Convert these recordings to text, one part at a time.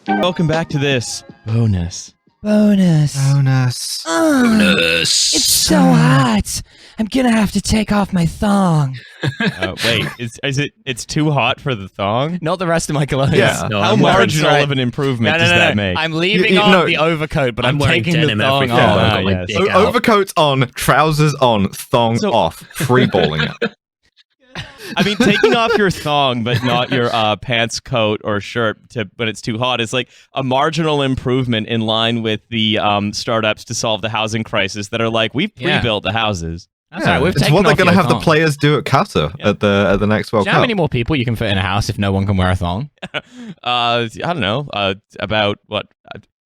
Welcome back to this bonus. Bonus. Bonus. It's so hot. I'm gonna have to take off my thong. Wait, is it? It's too hot for the thong? Not the rest of my clothes. Yeah. No, How I'm wearing marginal straight- of an improvement does that make? I'm leaving You- on no, the overcoat, but I'm wearing taking the denim thong everywhere. off. I've got my yes. dick out. Overcoats on, trousers on, thong So- off, free balling it. I mean, taking off your thong but not your pants, coat, or shirt when it's too hot is like a marginal improvement in line with the startups to solve the housing crisis that are like, we've pre-built the houses. That's right. We've It's taken what they're off going to your have the thong. players do at Qatar at the next World Do you know how Cup. many more people you can fit in a house if no one can wear a thong? I don't know. About what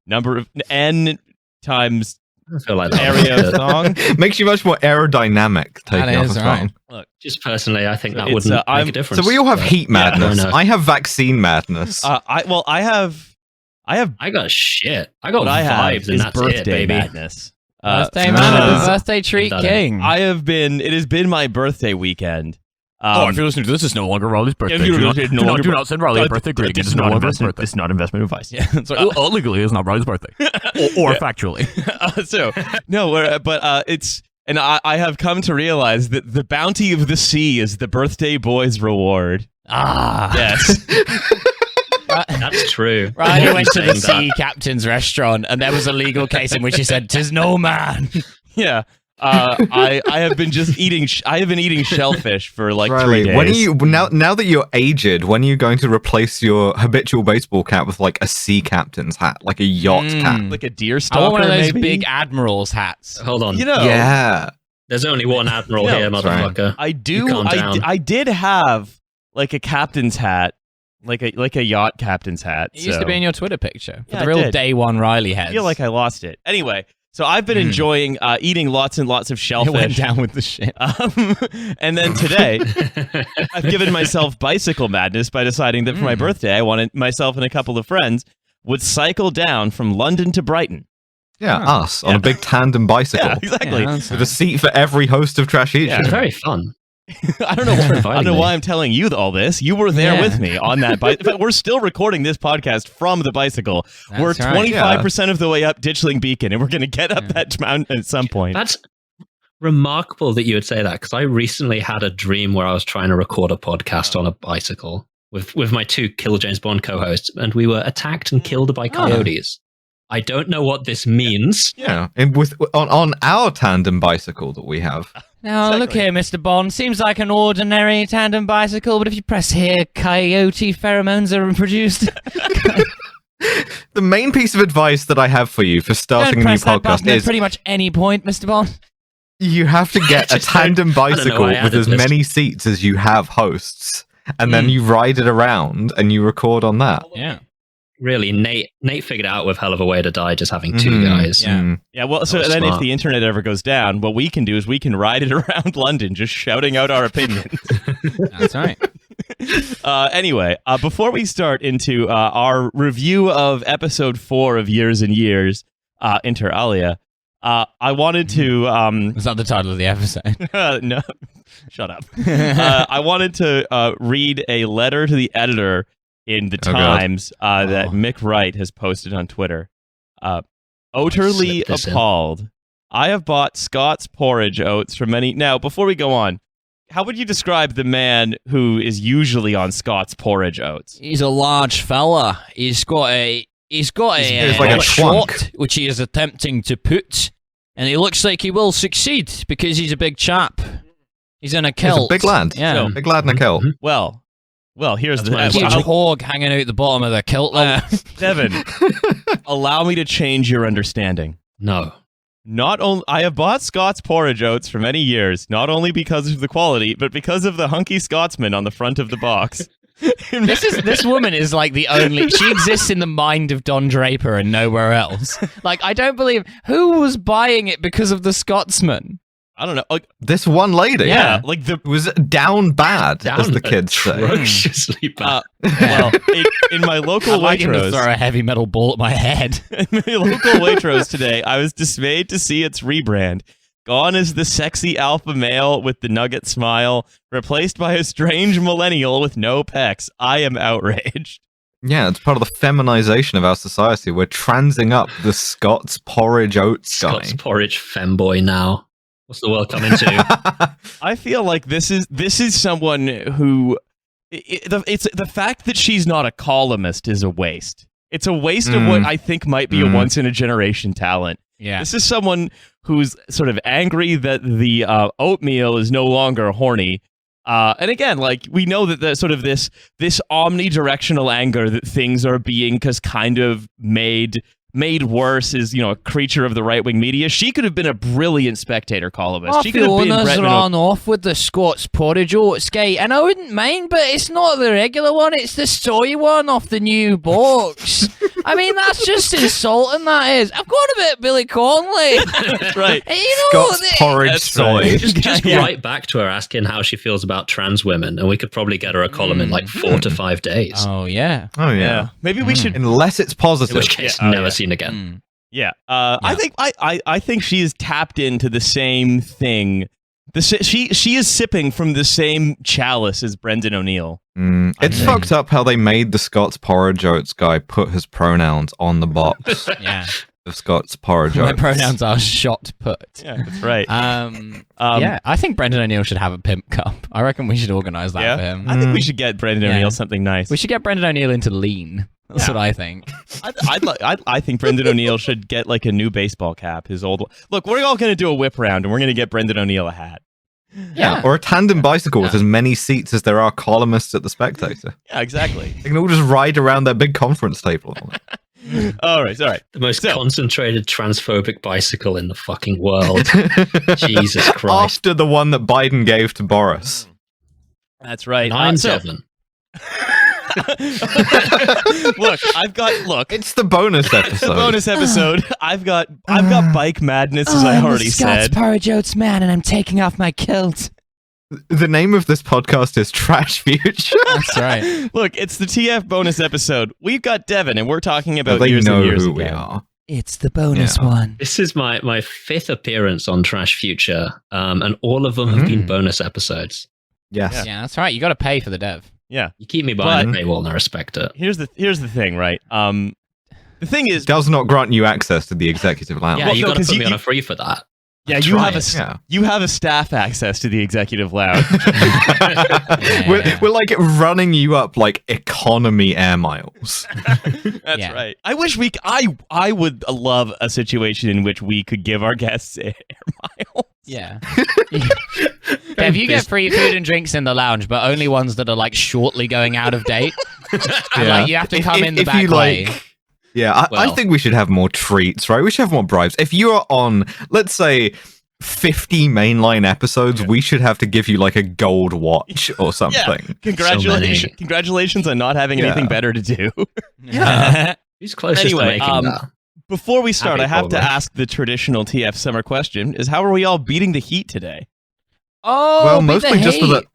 number of n times I feel like that. area of thong? Makes you much more aerodynamic taking That off is a right. thong. Look, Just personally, I think that It's, wouldn't I'm- make a difference. So we all have but- heat madness. fair enough. I have vaccine madness. I have. I got shit. I got What I have vibes, and is that's birthday it, baby. madness. Birthday uh, man, birthday treat Done it. king. It has been my birthday weekend. If you're listening to this, it's no longer Riley's birthday. If you're Do listening, not- no longer do not send Riley a birthday greeting. This It's is no not longer his investment. birthday. This is not investment advice. Yeah. Legally, it's not Riley's birthday. Or factually. It's and I have come to realize that the bounty of the sea is the birthday boy's reward. Yes. That's true. Riley went to the Saying sea captain's restaurant, and there was a legal case in which he said, "'Tis no man." Yeah. I have been just eating. I have been eating shellfish for like 3 Riley, days. when are you now that you're aged? When are you going to replace your habitual baseball cap with like a sea captain's hat, like a yacht cap? like a deer I stalker? want one of those maybe? big admiral's hats. Hold on. You know. Yeah, There's only one admiral No, here, that's right. motherfucker. I You do. calm down. I did have like a captain's hat, like a yacht captain's hat. It used to be in your Twitter picture. For Yeah, the it real did. day one Riley I heads. feel like I lost it. Anyway, so I've been enjoying eating lots and lots of it shellfish. went down with the shit. And then today, I've given myself bicycle madness by deciding that for my birthday, I wanted myself and a couple of friends would cycle down from London to Brighton. us on a big tandem bicycle Yeah, exactly. Yeah, that's with a seat for every host of Trash Eat. Yeah. It's very fun. I don't know. Thanks for I don't inviting know me. why I'm telling you all this. You were there Yeah. with me on that bike. But we're still recording this podcast from the bicycle. That's We're right. 25% of the way up Ditchling Beacon, and we're going to get up that mountain at some point. That's remarkable that you would say that, because I recently had a dream where I was trying to record a podcast on a bicycle with my two Kill James Bond co-hosts, and we were attacked and killed by coyotes. I don't know what this means. Yeah, and on our tandem bicycle that we have. Now, look here, Mr. Bond. Seems like an ordinary tandem bicycle, but if you press here, coyote pheromones are produced. The main piece of advice that I have for you for starting Don't a new press that podcast button at is pretty much any point, Mr. Bond. you have to get a Just don't- tandem I don't know bicycle why I with added as this. many seats as you have hosts, and then you ride it around and you record on that. Yeah. Really, Nate figured out with hell of a way to die just having two Mm. guys. Yeah. Mm. Yeah, well, so was then if smart. the internet ever goes down, what we can do is we can ride it around London just shouting out our opinions. That's right. Anyway, before we start into our review of episode 4 of Years and Years, Inter Alia, I wanted to... Was that the title of the episode? no, shut up. I wanted to read a letter to the editor in the Oh, God. Times that Mick Wright has posted on Twitter. Utterly Slip this in. appalled. I have bought Scott's porridge oats for many... Now, before we go on, how would you describe the man who is usually on Scott's porridge oats? He's a large fella. He's got a He's like a shot twunk. which he is attempting to put, and he looks like he will succeed because he's a big chap. He's in a He's kilt. a big lad. Yeah. Big lad in a kilt. Well, here's That's the... my Huge Wow. hog hanging out the bottom of the kilt there. Devin, allow me to change your understanding. No. Not only I have bought Scott's porridge oats for many years, not only because of the quality, but because of the hunky Scotsman on the front of the box. This woman is like the only. She exists in the mind of Don Draper and nowhere else. Like, I don't believe who was buying it because of the Scotsman. I don't know. Like, This one lady. yeah, like the It was down bad, Down as the kids say. atrociously bad. well, in my local I'd like him to Waitrose, throw a heavy metal ball at my head. in my local Waitrose today, I was dismayed to see its rebrand. Gone is the sexy alpha male with the nugget smile, replaced by a strange millennial with no pecs. I am outraged. Yeah, it's part of the feminization of our society. We're transing up the Scots porridge oats guy. Scott's porridge femboy now. What's the world coming to? I feel like this is someone who it's the fact that she's not a columnist is a waste. It's a waste of what I think might be a once in a generation talent. Yeah. This is someone who's sort of angry that the oatmeal is no longer horny. And again, like we know that the sort of this omnidirectional anger that things are being kind of made worse is, a creature of the right-wing media. She could have been a brilliant spectator columnist. She could have been Fiona's run off with the Scots porridge oats guy, and I wouldn't mind, but it's not the regular one, it's the soy one off the new box. I mean, that's just insulting, that is. I've gone a bit Billy Connolly. That's right. Scots porridge soy. right. Just right back to her asking how she feels about trans women, and we could probably get her a column in like 4 to 5 days. Oh, yeah. Oh, yeah. Yeah. Maybe we should. Unless it's In positive. which case, never seen again. Yeah. I think she is tapped into the same thing. She is sipping from the same chalice as Brendan O'Neill. It's fucked up how they made the Scots porridge oats guy put his pronouns on the box. Yeah. The Scots porridge My oats. pronouns are shot put. Yeah, that's right. Yeah, I think Brendan O'Neill should have a pimp cup. I reckon we should organise that for him. I think we should get Brendan O'Neill something nice. We should get Brendan O'Neill into lean. That's what I think. I think Brendan O'Neill should get like a new baseball cap. His old one. Look, we're all going to do a whip round, and we're going to get Brendan O'Neill a hat. Yeah. Or a tandem bicycle with as many seats as there are columnists at the Spectator. Yeah, exactly. They can all just ride around their big conference table. All right. The most concentrated transphobic bicycle in the fucking world. Jesus Christ. After the one that Biden gave to Boris. That's right. 9/7. Look. It's the bonus episode. The bonus episode. I've got bike madness, as I already said. porridge oats man, and I'm taking off my kilt. The name of this podcast is Trash Future. That's right. Look, it's the TF bonus episode. We've got Devin, and we're talking about They years know and years who ago. we are. It's the bonus one. This is my 5th appearance on Trash Future, and all of them have been bonus episodes. Yes. Yeah, that's right. You got to pay for the dev. Yeah. You keep me behind the paywall and I respect it. Here's the thing, right? The thing is, Does not grant you access to the executive lounge. Yeah, Well, you no, got to 'cause put you- me on a free for that. yeah, Try you have a staff access to the executive lounge. We're like running you up like economy air miles. That's Yeah. right. I wish I would love a situation in which we could give our guests air miles. Yeah. Dev, you get free food and drinks in the lounge, but only ones that are like shortly going out of date. And, like, you have to come in the If back you way. Yeah, I Well- think we should have more treats, right? We should have more bribes. If you are on, let's say, 50 mainline episodes, we should have to give you like a gold watch or something. Congratulations! Congratulations on not having anything better to do. Yeah. Who's closest Anyway, to making that? Before we start, Happy I have to Polish. ask the traditional TF summer question: is how are we all beating the heat today? Oh, Well, beat mostly the just with hate. the.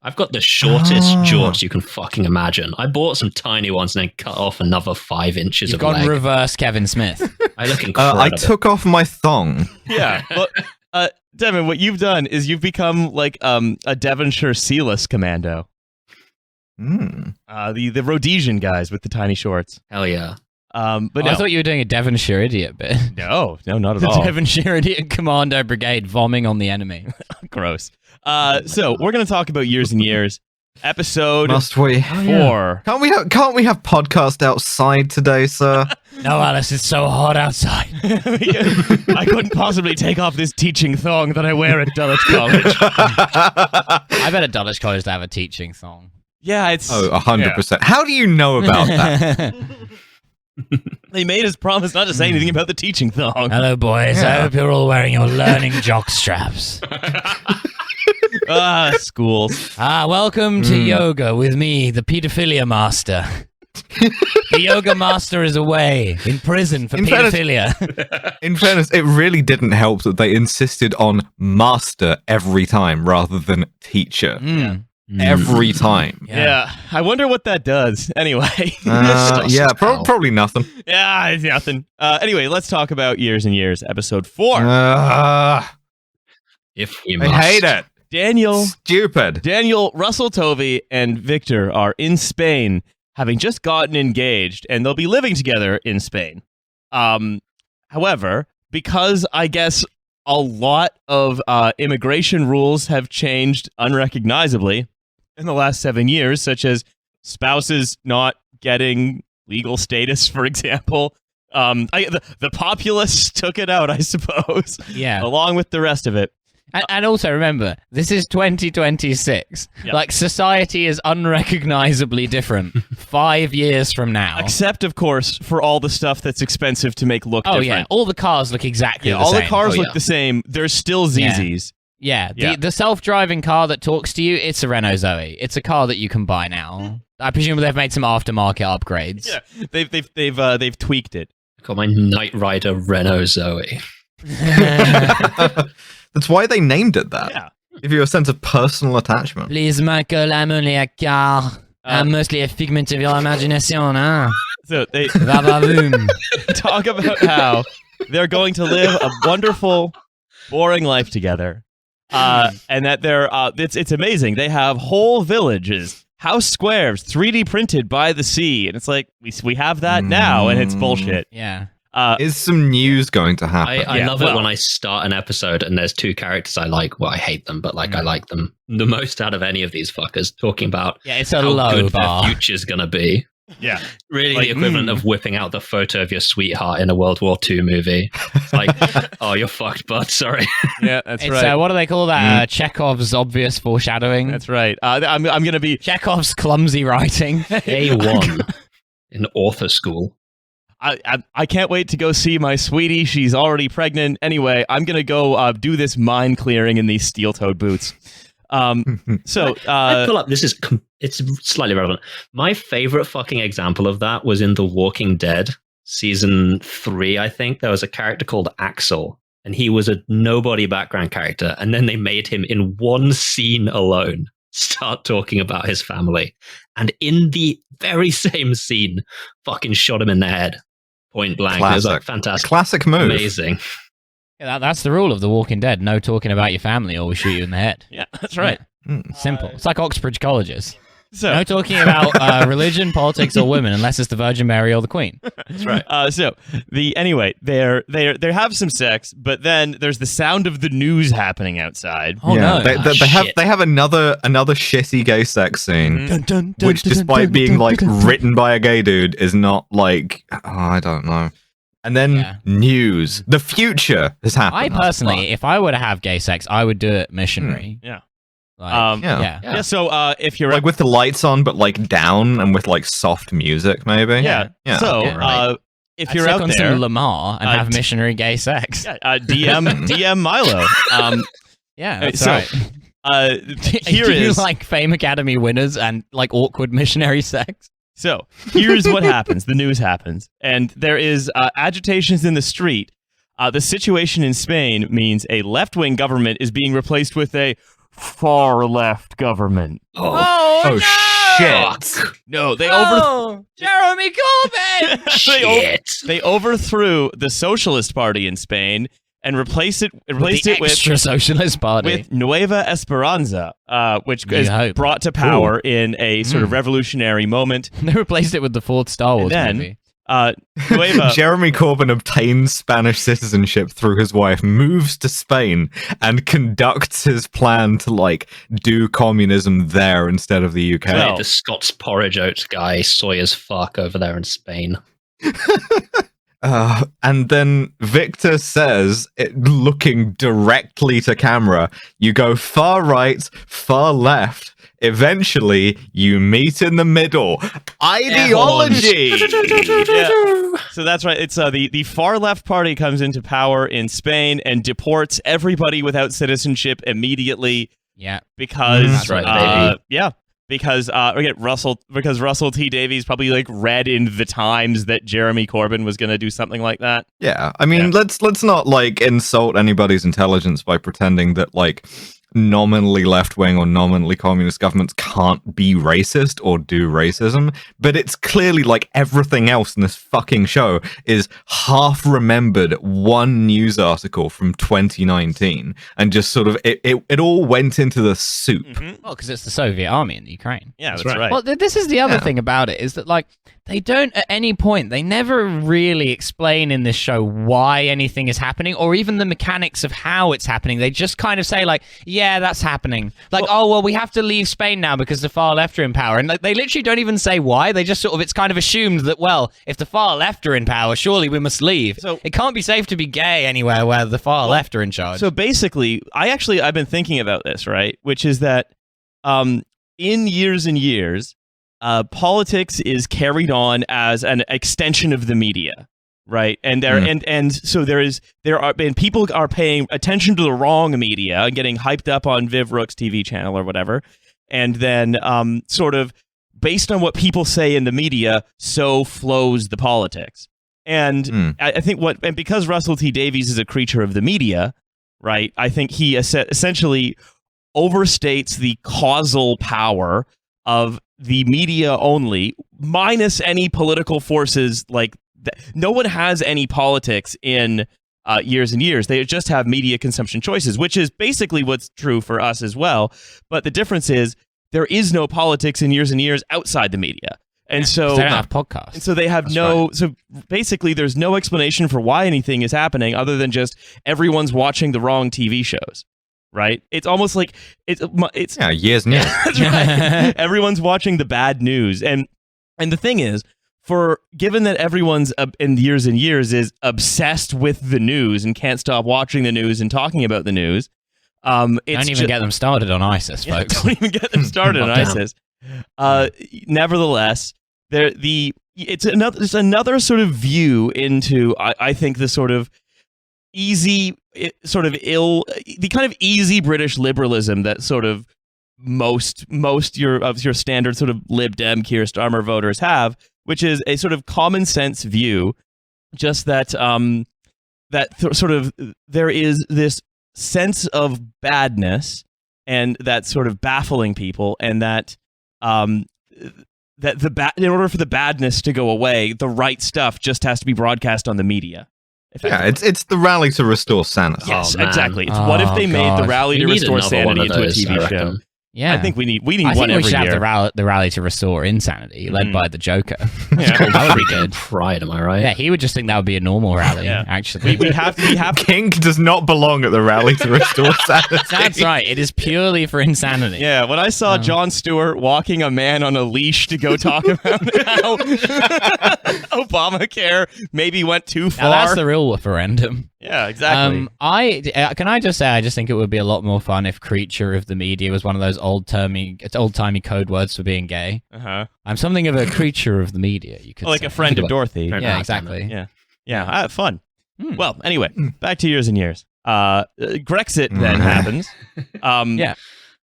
I've got the shortest jorts you can fucking imagine. I bought some tiny ones and then cut off another 5 inches You've of gone leg. reverse Kevin Smith. I look incredible. I took off my thong. Yeah, well, Devin, what you've done is you've become like a Devonshire Sealess commando. The Rhodesian guys with the tiny shorts. Hell yeah. But I no, thought you were doing a Devonshire idiot bit. no, not at The all. Devonshire idiot commando brigade vomiting on the enemy. Gross. So we're gonna talk about years and years. Episode Must we? 4. Can't we have podcast outside today, sir? No, Alice, it's so hot outside. I couldn't possibly take off this teaching thong that I wear at Dulwich College. I bet at Dulwich College they have a teaching song. Yeah, it's 100%. How do you know about that? They made us promise not to say anything about the teaching thong. Hello, boys. I hope you're all wearing your learning jock straps. Schools. Welcome to yoga with me, the pedophilia master. The yoga master is away in prison for In fairness- pedophilia. In fairness, it really didn't help that they insisted on master every time rather than teacher. Every time. Yeah. I wonder what that does. Anyway. Probably nothing. Yeah, it's nothing. Anyway, let's talk about years and years. Episode 4. If we I must. hate it. Daniel, Stupid. Russell Tovey, and Victor are in Spain having just gotten engaged, and they'll be living together in Spain. However, because I guess a lot of immigration rules have changed unrecognizably in the last 7 years, such as spouses not getting legal status, for example. The Populists took it out, I suppose. Yeah. Along with the rest of it. And also remember, this is 2026. Yep. Like, society is unrecognizably different 5 years from now. Except, of course, for all the stuff that's expensive to make look different. Yeah, all the cars look exactly the all same. the cars look the same. There's still ZZs. Yeah, Yeah. the self-driving car that talks to you, it's a Renault Zoe. It's a car that you can buy now. I presume they've made some aftermarket upgrades. Yeah, they've tweaked it. I got my Knight Rider Renault Zoe. That's why they named it that. Yeah. Give you a sense of personal attachment. Please, Michael, I'm only a car. I'm mostly a figment of your imagination, huh? So they Va-va-voom. talk about how they're going to live a wonderful, boring life together, and that they're it's amazing. They have whole villages, house squares, 3D printed by the sea, and it's like we have that now, and it's bullshit. Yeah. Is some news going to happen? I love it when I start an episode and there's two characters I like. Well, I hate them, but like I like them the most out of any of these fuckers. Talking about It's a how low good bar. their future's gonna be. Yeah, Really, Like, the equivalent of whipping out the photo of your sweetheart in a World War II movie. It's like, oh, you're fucked, bud. Sorry. yeah, that's It's right. what do they call that? Chekhov's obvious foreshadowing. That's right. I'm gonna be. Chekhov's clumsy writing. A1 in author school. I can't wait to go see my sweetie. She's already pregnant. Anyway, I'm gonna go do this mine clearing in these steel-toed boots. So I pull up. It's slightly relevant. My favorite fucking example of that was in The Walking Dead season 3. I think there was a character called Axel, and he was a nobody background character. And then they made him in one scene alone start talking about his family, and in the very same scene, fucking shot him in the head, point blank. It was like fantastic, Classic move. amazing. Yeah, that's the rule of The Walking Dead. No talking about your family or we shoot you in the head. yeah, that's right. Simple. It's like Oxbridge colleges. So No talking about religion, politics, or women unless it's the Virgin Mary or the Queen. that's right. So they have some sex, but then there's the sound of the news happening outside. Oh yeah, no. they have another shitty gay sex scene, Dun, dun, dun, which, dun, despite dun, being dun, like dun, dun. written by a gay dude, is not like I don't know. And then news, the future has happened. I personally, if I were to have gay sex, I would do it missionary. Yeah. Like, yeah. Yeah. So if you're like with the lights on, but like down and with like soft music, maybe. yeah. So right. if I'd you're stick out on there, some Lamar and have missionary gay sex. DM Milo. Yeah, that's So, right. Here Do you is like Fame Academy winners and like awkward missionary sex? So here's what happens. The news happens, and there is agitations in the street. The situation in Spain means a left-wing government is being replaced with a far-left government. Oh shit! No, they Jeremy Corbyn! Shit. they overthrew the Socialist Party in Spain and replaced it the with extra socialist party. with Nueva Esperanza, which New is Hope. brought to power in a sort of revolutionary moment. They replaced it with the fourth Star Wars And then, movie. Nueva, Jeremy Corbyn obtains Spanish citizenship through his wife, moves to Spain, and conducts his plan to like do communism there instead of the UK. Well, The Scots porridge oats guy, soy as fuck over there in Spain. And then Victor says, looking directly to camera, you go far right, far left. Eventually, you meet in the middle. Ideology! Yeah. So that's right. It's the far left party comes into power in Spain and deports everybody without citizenship immediately Yeah. because That's right, baby. because Russell T Davies probably like read in the Times that Jeremy Corbyn was going to do something like that. Yeah, I mean, let's not like insult anybody's intelligence by pretending that like nominally left-wing or nominally communist governments can't be racist or do racism, but it's clearly like everything else in this fucking show is half-remembered one news article from 2019, and just sort of, it all went into the soup. Well, because it's the Soviet army in the Ukraine. Yeah, that's right. Well, this is the other thing about it, is that, like, they don't, at any point, they never really explain in this show why anything is happening, or even the mechanics of how it's happening. They just kind of say, like, yeah, that's happening. Like, well, we have to leave Spain now because the far left are in power. And like, they literally don't even say why. They just sort of, it's kind of assumed that, well, if the far left are in power, surely we must leave. So it can't be safe to be gay anywhere where the far left are in charge. So basically, I've been thinking about this, right? Which is that in years and years, politics is carried on as an extension of the media, right? And people are paying attention to the wrong media and getting hyped up on Viv Rook's TV channel or whatever, and then sort of based on what people say in the media, so flows the politics. And I think and because Russell T Davies is a creature of the media, right? I think he essentially overstates the causal power of the media only, minus any political forces. Like no one has any politics in years and years. They just have media consumption choices, which is basically what's true for us as well. But the difference is there is no politics in years and years outside the media. And so they don't have podcasts. And so they have so basically there's no explanation for why anything is happening other than just everyone's watching the wrong TV shows. Right? It's almost like it's years and years. That's right. Everyone's watching the bad news, and the thing is, given that everyone's in years and years is obsessed with the news and can't stop watching the news and talking about the news, don't even get them started on ISIS, folks. Don't even get them started on ISIS. Nevertheless, it's another sort of view into I think the sort of easy, the kind of easy British liberalism that sort of most your standard sort of Lib Dem Keir Starmer voters have, which is a sort of common sense view, just that there is this sense of badness and that sort of baffling people, and that in order for the badness to go away, the right stuff just has to be broadcast on the media. Yeah, it's the rally to restore sanity. Yes, exactly. It's what if they made the rally to restore sanity into a TV show? Yeah, I think we need I one think every we should year. have the rally to restore insanity, led by the Joker. Yeah. That would be good. Pride, am I right? Yeah, he would just think that would be a normal rally. Yeah. Actually, we have King does not belong at the rally to restore sanity. That's right. It is purely for insanity. Yeah, when I saw Jon Stewart walking a man on a leash to go talk about how Obamacare maybe went too far. Now that's the real referendum. Yeah, exactly. Can I just say, I just think it would be a lot more fun if creature of the media was one of those old-timey code words for being gay. I'm something of a creature of the media, you could like say. a friend of Dorothy. Yeah, exactly. Yeah. Fun. Well, anyway, back to years and years. Grexit then happens. Yeah.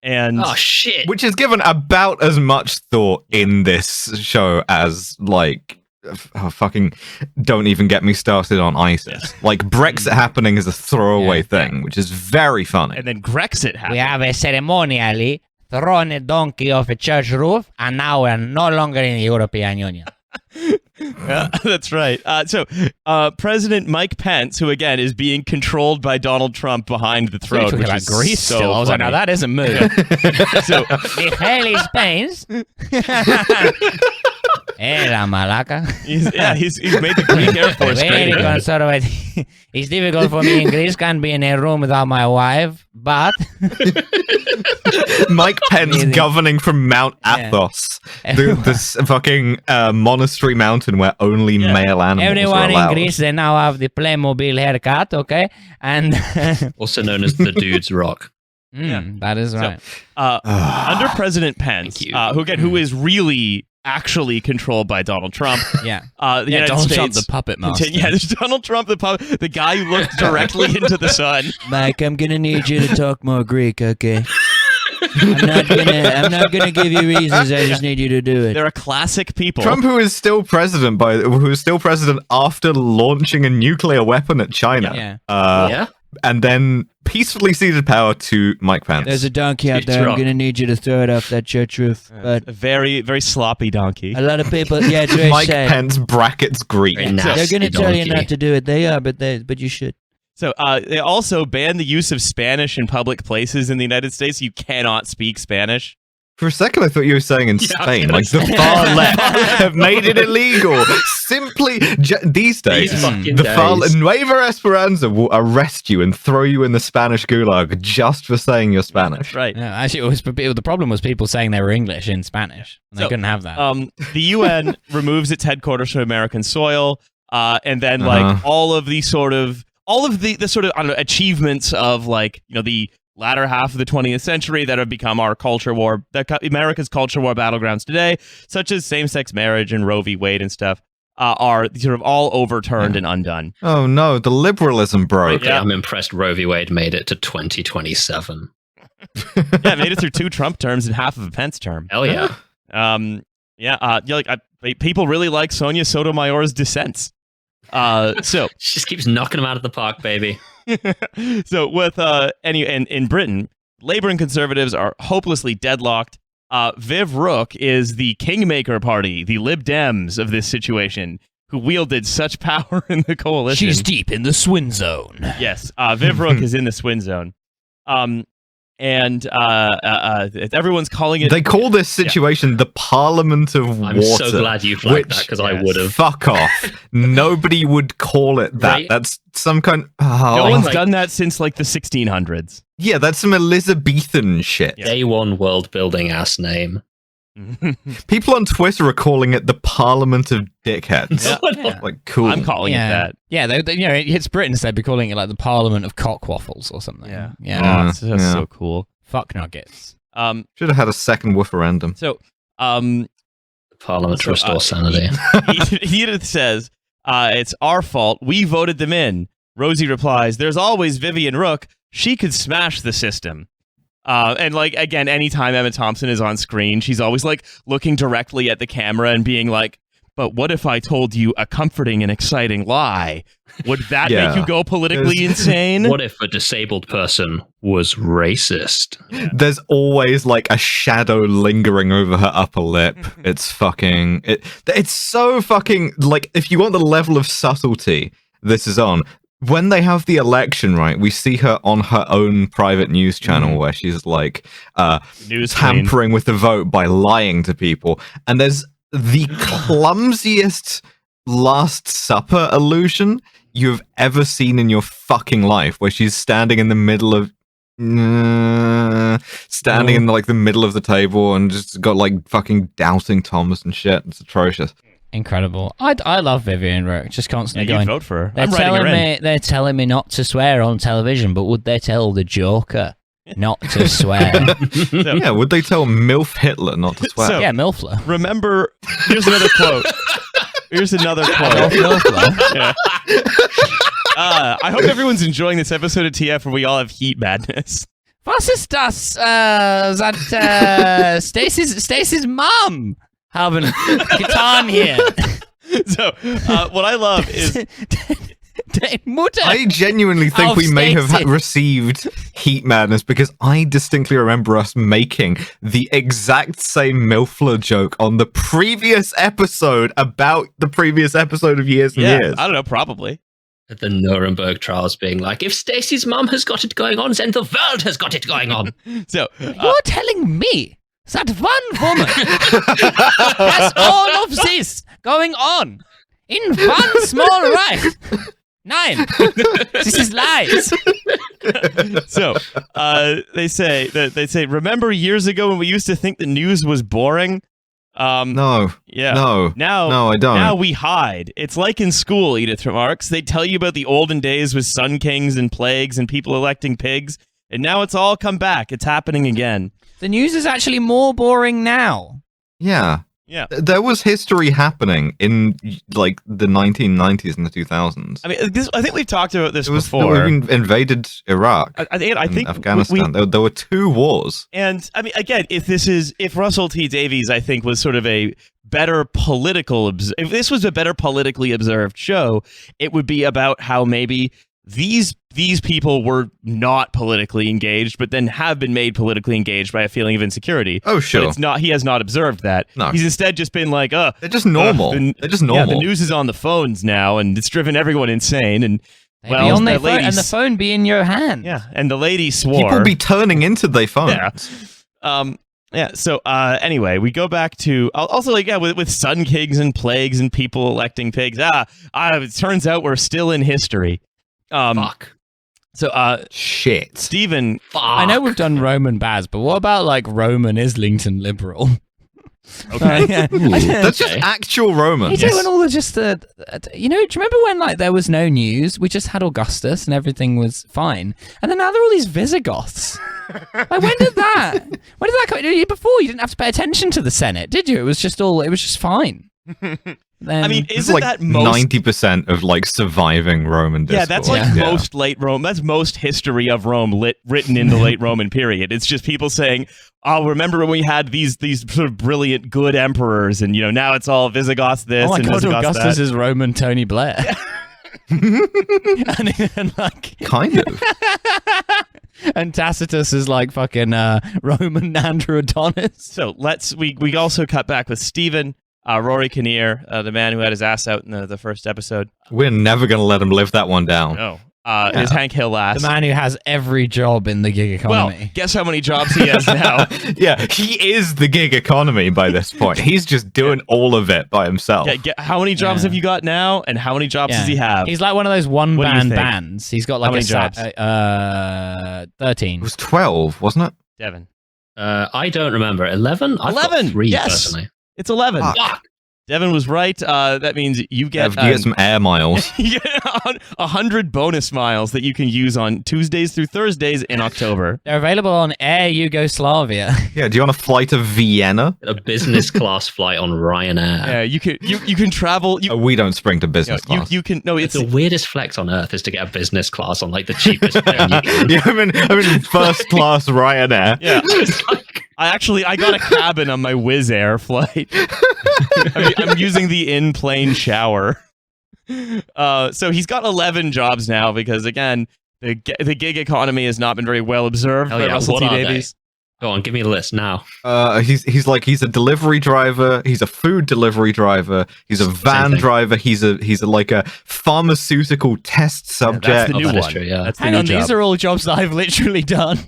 And oh shit, which is given about as much thought in this show as like fucking don't even get me started on ISIS. Like Brexit happening is a throwaway thing, which is very funny. And then Grexit happened. We have a ceremonially thrown a donkey off a church roof, and now we're no longer in the European Union. That's right. So President Mike Pence, who again is being controlled by Donald Trump behind the throat, Talking which about is Greece so still. I was like, funny. now that is a move. So The hell is Spain's? Era Malaca. he's made the Greek Air Force Very great. conservative. It's difficult for me in Greece. Can't be in a room without my wife, but Mike Pence Really? governing from Mount Athos, this fucking monastery mountain where only male animals everyone are allowed. in Greece, they now have the Playmobil haircut, okay? And also known as the Dude's Rock. that is right. Under President Pence, who is really actually controlled by Donald Trump. Yeah. The United Donald States, Trump, the puppet master. there's Donald Trump, the guy who looks directly into the sun. Mike, I'm gonna need you to talk more Greek, okay? I'm not gonna give you reasons. I just need you to do it. They're a classic people. Trump, who is still president after launching a nuclear weapon at China. Yeah. and then peacefully ceded power to Mike Pence. There's a donkey out It's there. I'm wrong. going to need you to throw it off that church roof. But A very, very sloppy donkey. a lot of people, yeah, Trish Mike said, Pence brackets Greek. Very they're nasty going to tell you donkey. not to do it. They are, but you should. So they also banned the use of Spanish in public places in the United States. You cannot speak Spanish. For a second, I thought you were saying in Yeah, I was Spain, gonna like the say. far left have made it illegal. Simply, these days, These fucking the far days. Nueva Esperanza will arrest you and throw you in the Spanish gulag just for saying you're Spanish. Right. No, actually, the problem was people saying they were English in Spanish. And they So, couldn't have that. The UN removes its headquarters from American soil, and then like all of the sort of I don't know, achievements of like, you know, the latter half of the 20th century that have become our culture war, America's culture war battlegrounds today, such as same-sex marriage and Roe v. Wade and stuff, are sort of all overturned and undone. Oh no, the liberalism broke. Okay, I'm impressed Roe v. Wade made it to 2027. Yeah, made it through 2 Trump terms and half of a Pence term. Hell yeah. People really like Sonia Sotomayor's dissents. So She just keeps knocking them out of the park, baby. so with in Britain, Labour and Conservatives are hopelessly deadlocked. Viv Rook is the kingmaker party, the Lib Dems of this situation, who wielded such power in the coalition. She's deep in the swin zone. Yes, Viv Rook is in the swin zone. And everyone's calling it. They call this situation the Parliament of I'm Water. so glad you flagged that which- because I would have. Fuck off. Nobody would call it that. Right. That's some kind. No Oh, one's like- done that since like the 1600s. yeah, that's some Elizabethan shit. Day one world building ass name. People on Twitter are calling it the Parliament of Dickheads. Yeah. Like, cool. I'm calling it that. Yeah, you know, it's Britain, so they'd be calling it like the Parliament of Cockwaffles or something. Yeah. Yeah. Oh, it's just Yeah. so cool. Fuck nuggets. Should have had a second referendum. So Parliament to So, restore sanity. Edith says, it's our fault. We voted them in. Rosie replies, there's always Vivian Rook. She could smash the system. And like, again, anytime Emma Thompson is on screen, she's always like looking directly at the camera and being like, but what if I told you a comforting and exciting lie? Would that Yeah. make you go politically insane? What if a disabled person was racist? There's always like a shadow lingering over her upper lip. It's fucking. It's so fucking. Like, if you want the level of subtlety this is on. When they have the election, right, we see her on her own private news channel where she's like News queen. tampering with the vote by lying to people. And there's the clumsiest Last Supper illusion you've ever seen in your fucking life, where she's standing in the middle of in like the middle of the table and just got like fucking doubting Thomas and shit. It's atrocious. Incredible. I love Vivian Rook. Just Yeah, constantly you'd going. vote for her. They're I'm writing her telling in. me they're telling me not to swear on television, but would they tell the Joker not to swear? Yeah, would they tell MILF Hitler not to swear? So- Yeah, Milfler. Remember, here's another quote. Here's another quote. Milfler. Yeah. I hope everyone's enjoying this episode of TF where we all have heat madness. Was ist das? That Stacey's mom haben getan hier. So, what I love is Die Mutter. I genuinely think Auf we may have Stacey. received heat madness because I distinctly remember us making the exact same Milfler joke on the previous episode about the previous episode of Years and yeah, Years. I don't know, probably. At the Nuremberg trials being like, if Stacey's mum has got it going on, then the world has got it going on. So, You're telling me that one woman has all of this going on in one small right? Nein, this is lies. they say, remember years ago when we used to think the news was boring? No. Yeah. No. Now, No, I don't. Now we hide. It's like in school, Edith remarks. They tell you about the olden days with sun kings and plagues and people electing pigs, and now it's all come back. It's happening again. The news is actually more boring now. Yeah. Yeah. There was history happening in like the 1990s and the 2000s. I mean, I think we've talked about this It was before. we invaded Iraq. I think and Afghanistan. There were 2 wars. And I mean, again, if Russell T Davies, I think, was sort of a better if this was a better politically observed show, it would be about how maybe these people were not politically engaged, but then have been made politically engaged by a feeling of insecurity. Oh, sure. But it's not. He has not observed that. No. He's instead just been like, they're just normal. They're just normal. Yeah, the news is on the phones now, and it's driven everyone insane. And They'd be on their phone, and the phone be in your hand. Yeah, and the lady swore. People be turning into their phones. Yeah. Yeah. So anyway, we go back to also with sun kings and plagues and people electing pigs. It turns out we're still in history. Fuck. So shit. Stephen. Fuck. I know we've done Roman Baz, but what about like Roman Islington liberal? Okay. That's just actual Roman. You doing all the just do you remember when like there was no news? We just had Augustus and everything was fine, and then now there are all these Visigoths. Like when did that come? Before you didn't have to pay attention to the Senate, did you? It was just fine. I mean, It's isn't like that most 90% of like surviving Roman discourse? Yeah, that's like most late Rome. That's most history of Rome written in the late Roman period. It's just people saying, "Oh, remember when we had these sort of brilliant, good emperors, and now it's all Visigoths this Oh my and God, Visigoths Augustus that." is Roman Tony Blair. and like Kind of. and Tacitus is like fucking Roman Andrew Adonis. So we also cut back with Stephen. Rory Kinnear, the man who had his ass out in the first episode. We're never going to let him live that one down. No. Is Hank Hill last. The man who has every job in the gig economy. Well, guess how many jobs he has now? Yeah, he is the gig economy by this point. He's just doing all of it by himself. Yeah, how many jobs have you got now, and how many jobs does he have? He's like one of those What do you one-band think? bands. He's got like How many jobs? 13. It was 12, wasn't it? Devin. I don't remember. 11? I've 11, got 3, yes. personally. It's 11. Fuck. Devin was right. That means you get, You get some air miles. you get 100 bonus miles that you can use on Tuesdays through Thursdays in October. They're available on Air Yugoslavia. Yeah, do you want to fly to Vienna? A business class flight on Ryanair. Yeah, you can travel. We don't spring to business class. You can no. It's It's the weirdest flex on earth is to get a business class on like the cheapest plane you can. Yeah, I'm in first class Ryanair. yeah. It's like, I got a cabin on my Wizz Air flight. I'm using the in-plane shower. So he's got 11 jobs now because again, the gig economy has not been very well observed Hell by yeah, Russell what T are they? Davies. go on, give me a list now. He's a delivery driver. He's a food delivery driver. He's a van thing. driver. He's like a pharmaceutical test subject. That's the new that is one. true, yeah. That's the Hang new on, job. these are all jobs that I've literally done.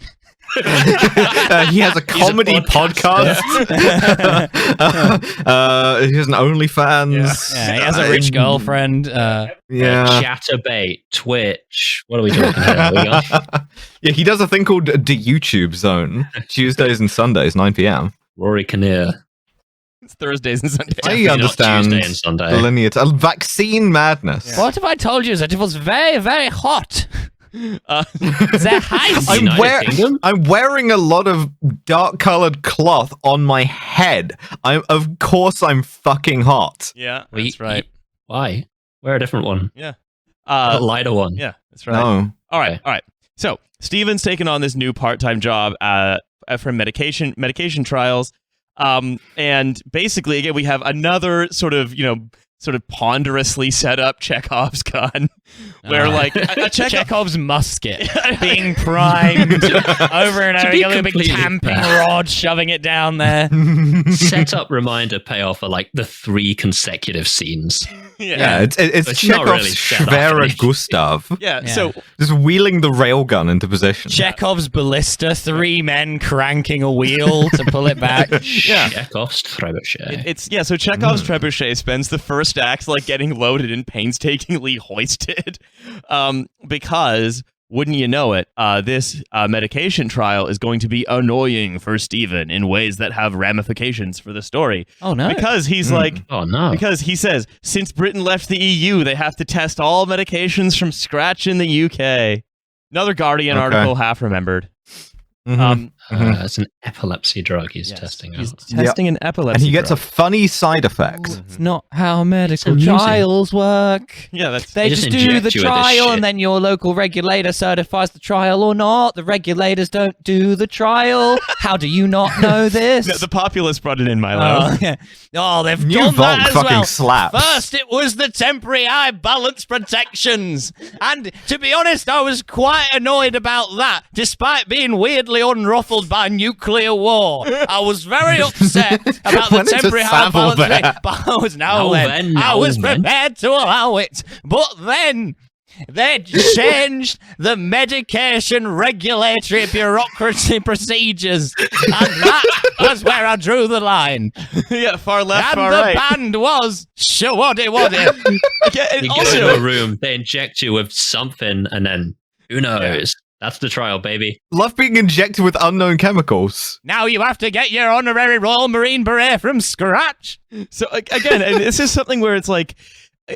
He has a comedy podcast. He has an OnlyFans. Yeah, he has a rich girlfriend. Yeah. Chatterbait, Twitch. What are we talking about? We got Yeah, he does a thing called the YouTube Zone, Tuesdays and Sundays, 9 p.m. Rory Kinnear. It's Thursdays and Sundays. I Definitely not understand Tuesday and Sunday. the lineage. Vaccine madness. What if I told you that it was very, very hot? The height. I'm wearing a lot of dark-colored cloth on my head. Of course I'm fucking hot. Yeah, Well, that's right. Why? Wear a different one. Yeah. A lighter one. Yeah, that's right. No. All right. So Steven's taken on this new part-time job for medication trials, and basically again we have another sort of ponderously set up Chekhov's gun, where like a Chekhov's musket being primed over and over. be You got a big completely tamping fair. rod shoving it down there. Set up, reminder, payoff for like the 3 consecutive scenes. Yeah, it's It's not really Chekhov's set up, Schwere really. Gustav. Yeah. Yeah. So Just wheeling the railgun into position. Chekhov's ballista, 3 men cranking a wheel to pull it back. Yeah. Chekhov's trebuchet. it's so Chekhov's trebuchet spends the first act like getting loaded and painstakingly hoisted, because wouldn't you know it, this medication trial is going to be annoying for Steven in ways that have ramifications for the story. Oh no. Because he's like. Oh no. Because he says, since Britain left the EU, they have to test all medications from scratch in the UK. Another Guardian Okay. article, half remembered. Mhm. It's an epilepsy drug he's testing out. He's testing an epilepsy And he gets drug. a funny side effect. It's not how medical amusing. trials work. Yeah, that's... They just just do inject the you with this trial, shit. and then your local regulator certifies the trial or not. The regulators don't do the trial. How do you not know this? No, the Populists brought it in, Milo. Oh, yeah. Oh, they've New done that Volk as fucking well. slaps. First, it was the temporary eye balance protections. And to be honest, I was quite annoyed about that, despite being weirdly unruffled by nuclear war. I was very upset about the Went into temporary eye Savile balance there. thing, but I was I Now was then. prepared to allow it. But then they changed the medication regulatory bureaucracy procedures, and that was where I drew the line. Yeah, far left, And far the right. band was shawaddy waddy. Yeah, and You go also, to a room, they inject you with something, and then who knows? That's the trial, baby. Love being injected with unknown chemicals. Now you have to get your honorary Royal Marine Beret from scratch. so again, and this is something where it's like,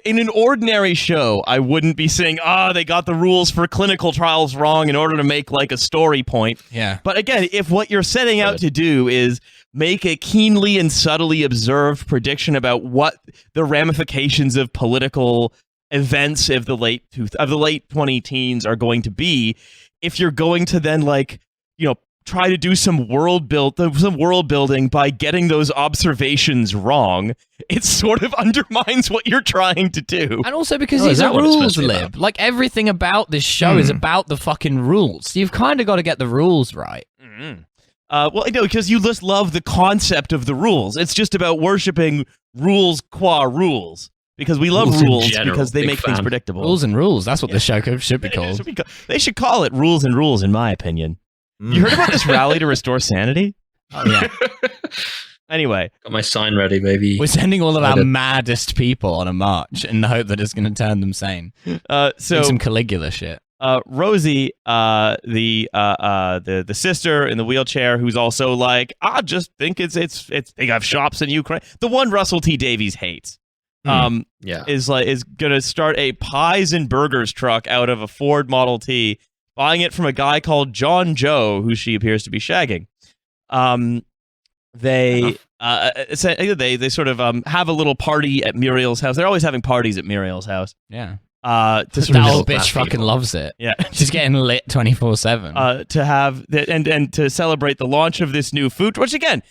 in an ordinary show, I wouldn't be saying, they got the rules for clinical trials wrong in order to make like a story point. Yeah. But again, if what you're setting out to do is make a keenly and subtly observed prediction about what the ramifications of political events of the late 20 teens are going to be, if you're going to then try to do some world building by getting those observations wrong, it sort of undermines what you're trying to do. And also because Oh, he's is a that what it's rules supposed to be lib. Like everything about this show is about the fucking rules. So you've kind of got to get the rules right. Well, I know, because you just love the concept of the rules. It's just about worshiping rules qua rules. Because we love Rules in rules general, because they big make things fan. predictable. Rules and rules. That's what the show should be called. They should call it rules and rules, in my opinion. You heard about this rally to restore sanity? Oh, yeah. Anyway, Got my sign ready, baby. We're sending all of our Excited. maddest people on a march in the hope that it's going to turn them sane. so Do some Caligula shit. Rosie, the sister in the wheelchair, who's also like, I just think it's they have shops in Ukraine. The one Russell T Davies hates. Yeah. Is gonna start a pies and burgers truck out of a Ford Model T, buying it from a guy called John Joe, who she appears to be shagging. They sort of have a little party at Muriel's house. They're always having parties at Muriel's house. Yeah. To That sort of- old bitch class fucking people. loves it. yeah. She's getting lit 24/7. To have and to celebrate the launch of this new food, which again,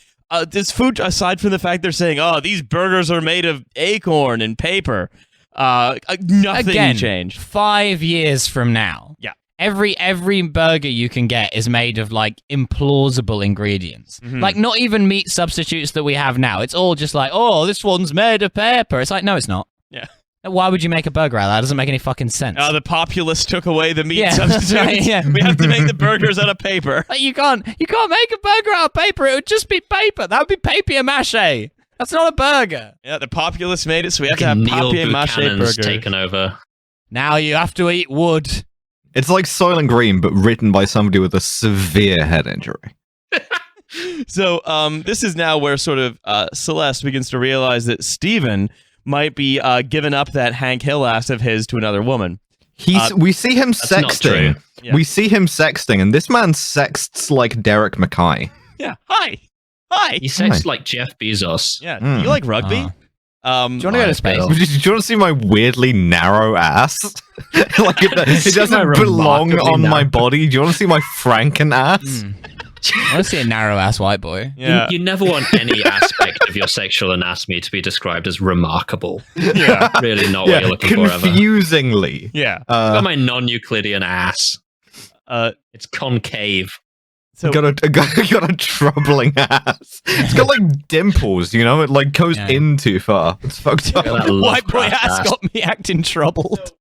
this food, aside from the fact they're saying, these burgers are made of acorn and paper, nothing Again, changed. 5 years from now. Yeah. Every burger you can get is made of like implausible ingredients. Mhm. Like not even meat substitutes that we have now. It's all just like, this one's made of paper. It's like, no, it's not. Yeah. Why would you make a burger out of that? It doesn't make any fucking sense. The Populists took away the meat Yeah, substitutes. right, yeah. We have to make the burgers out of paper. Like, you can't make a burger out of paper. It would just be paper. That would be papier-mâché. That's not a burger. Yeah, the Populists made it, so we have to Fucking have Neil papier-mâché Buchanan's burgers. taken over. Now you have to eat wood. It's like Soylent Green, but written by somebody with a severe head injury. So this is now where sort of Celeste begins to realize that Steven might be giving up that Hank Hill ass of his to another woman. We see him not true. sexting. Yeah. We see him sexting, and this man sexts like Derek Mackay. Yeah. Hi. He sexts like Jeff Bezos. Yeah. Mm. Do you like rugby? Do you want to go to space? Bill. Do you want to see my weirdly narrow ass? Like it See doesn't my belong remarkably on my narrow- body. Do you want to see my Franken ass? I want to see a narrow-ass white boy. Yeah. You never want any aspect of your sexual anatomy to be described as remarkable. Yeah. Really not what you're looking for ever. confusingly. Yeah. Got my non-Euclidean ass. Uh, It's concave. so Got a troubling ass. It's got like dimples, you know. It like goes Yeah. in too far. It's fucked up. Got that White boy Lovecraft ass got me acting troubled.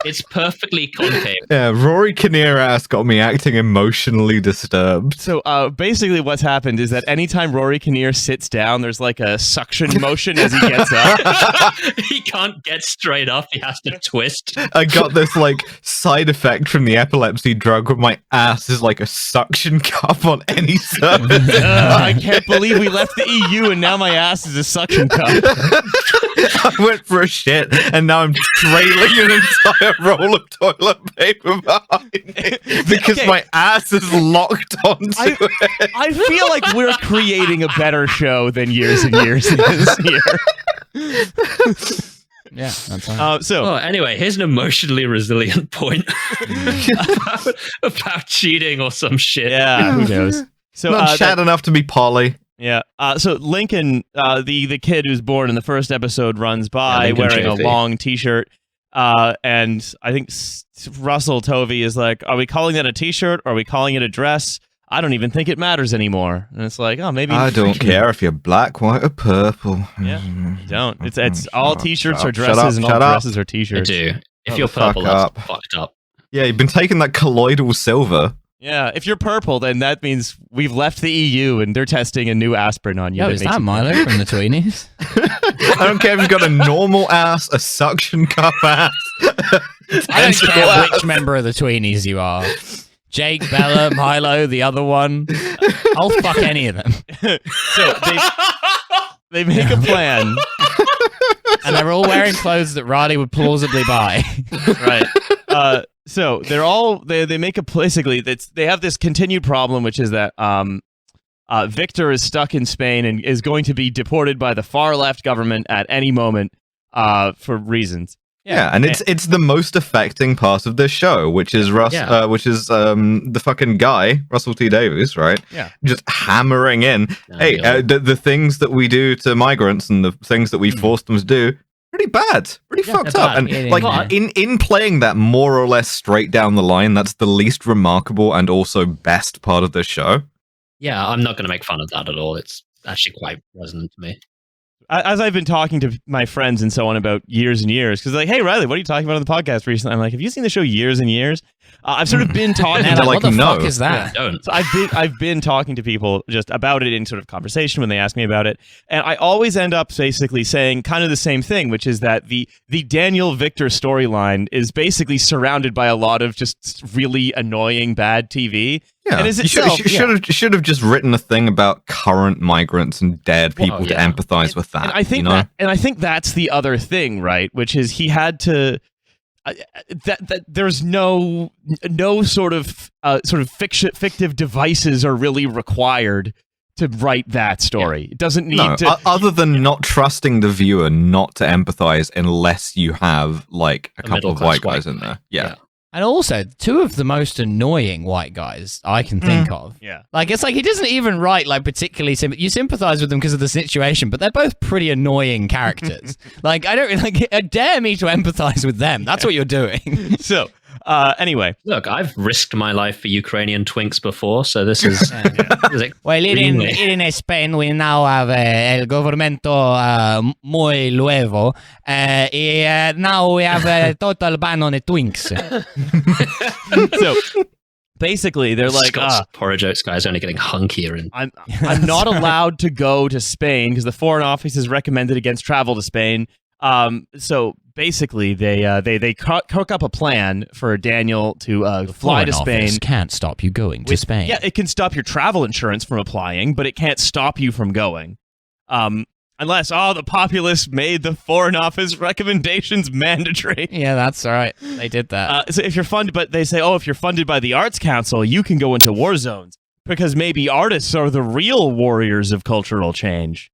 It's perfectly concave. Yeah, Rory Kinnear ass got me acting emotionally disturbed. So basically what's happened is that anytime Rory Kinnear sits down, there's like a suction motion as he gets up. He can't get straight up. He has to twist. I got this like side effect from the epilepsy drug where my ass is like a suction cup on any surface. I can't believe we left the EU and now my ass is a suction cup. I went for a shit and now I'm trailing an entire a roll of toilet paper behind me because Okay. my ass is locked onto it. I feel like we're creating a better show than Years and Years is here. Yeah, that's right. So Oh, anyway, here's an emotionally resilient point about cheating or some shit. yeah, who knows? So Not chat enough to be Polly. yeah. So Lincoln, the kid who's born in the first episode, runs by Lincoln wearing a Chafee. long T-shirt. And I think Russell Tovey is like, "Are we calling that a T-shirt? Or are we calling it a dress? I don't even think it matters anymore." And it's like, oh, maybe I don't care if you're black, white, or purple. Yeah, you don't. It's all T-shirts Shut are up, dresses, and all shut up. dresses are I T-shirts. do. If Shut you're the fuck purple, that's up. fucked up. Yeah, you've been taking that colloidal silver. Yeah, if you're purple, then that means we've left the EU and they're testing a new aspirin on you. Yo, that is makes that you- Milo from the Tweenies? I don't care if you've got a normal ass, a suction cup ass. I don't care which member of the Tweenies you are. Jake, Bella, Milo, the other one. I'll fuck any of them. So they make a plan, And they're all wearing clothes that Riley would plausibly buy. right? So they're all they make a basically they have this continued problem, which is that Victor is stuck in Spain and is going to be deported by the far left government at any moment for reasons. Yeah, and it's the most affecting part of this show, which is the fucking guy, Russell T Davies, right? Yeah. Just hammering in. Hey, yeah. the things that we do to migrants and the things that we force them to do, pretty bad, pretty fucked they're up. bad. And Yeah, like yeah. in playing that more or less straight down the line, that's the least remarkable and also best part of the show. Yeah, I'm not going to make fun of that at all. It's actually quite resonant to me. As I've been talking to my friends and so on about Years and Years, because like, hey Riley, what are you talking about on the podcast recently? I'm like, have you seen the show Years and Years? I've sort of been talking And to like, like, what the no. fuck is that? Don't. So I've been talking to people just about it in sort of conversation when they ask me about it, and I always end up basically saying kind of the same thing, which is that the Daniel Victor storyline is basically surrounded by a lot of just really annoying bad TV. Yeah, And is you itself, should have just written a thing about current migrants and dead people to yeah. empathize with that. And I think you know? I think that's the other thing, right? Which is he had to that there's no sort of fictive devices are really required to write that story. It doesn't need No, to. other than not trusting the viewer not to empathize unless you have like a couple of middle-class white guys white in guy. there. Yeah. And also, two of the most annoying white guys I can think of. Yeah. Like, it's like he doesn't even write, like, particularly... you sympathize with them because of the situation, but they're both pretty annoying characters. Like, I don't... Like, dare me to empathize with them. That's what you're doing. So anyway, Look, I've risked my life for Ukrainian twinks before, so this is... this is Well, extremely- in Spain, we now have el governmento muy nuevo. Now we have a total ban on the twinks. so basically they're like, Scott's porridge oats guy's only getting hunkier and I'm not allowed to go to Spain because the Foreign Office has recommended against travel to Spain. So basically, they cook up a plan for Daniel to fly to Spain. Can't stop you going to Spain. Yeah, it can stop your travel insurance from applying, but it can't stop you from going. Unless the Populists made the Foreign Office recommendations mandatory. Yeah, that's all right. They did that. So if you're funded, but they say, if you're funded by the Arts Council, you can go into war zones because maybe artists are the real warriors of cultural change.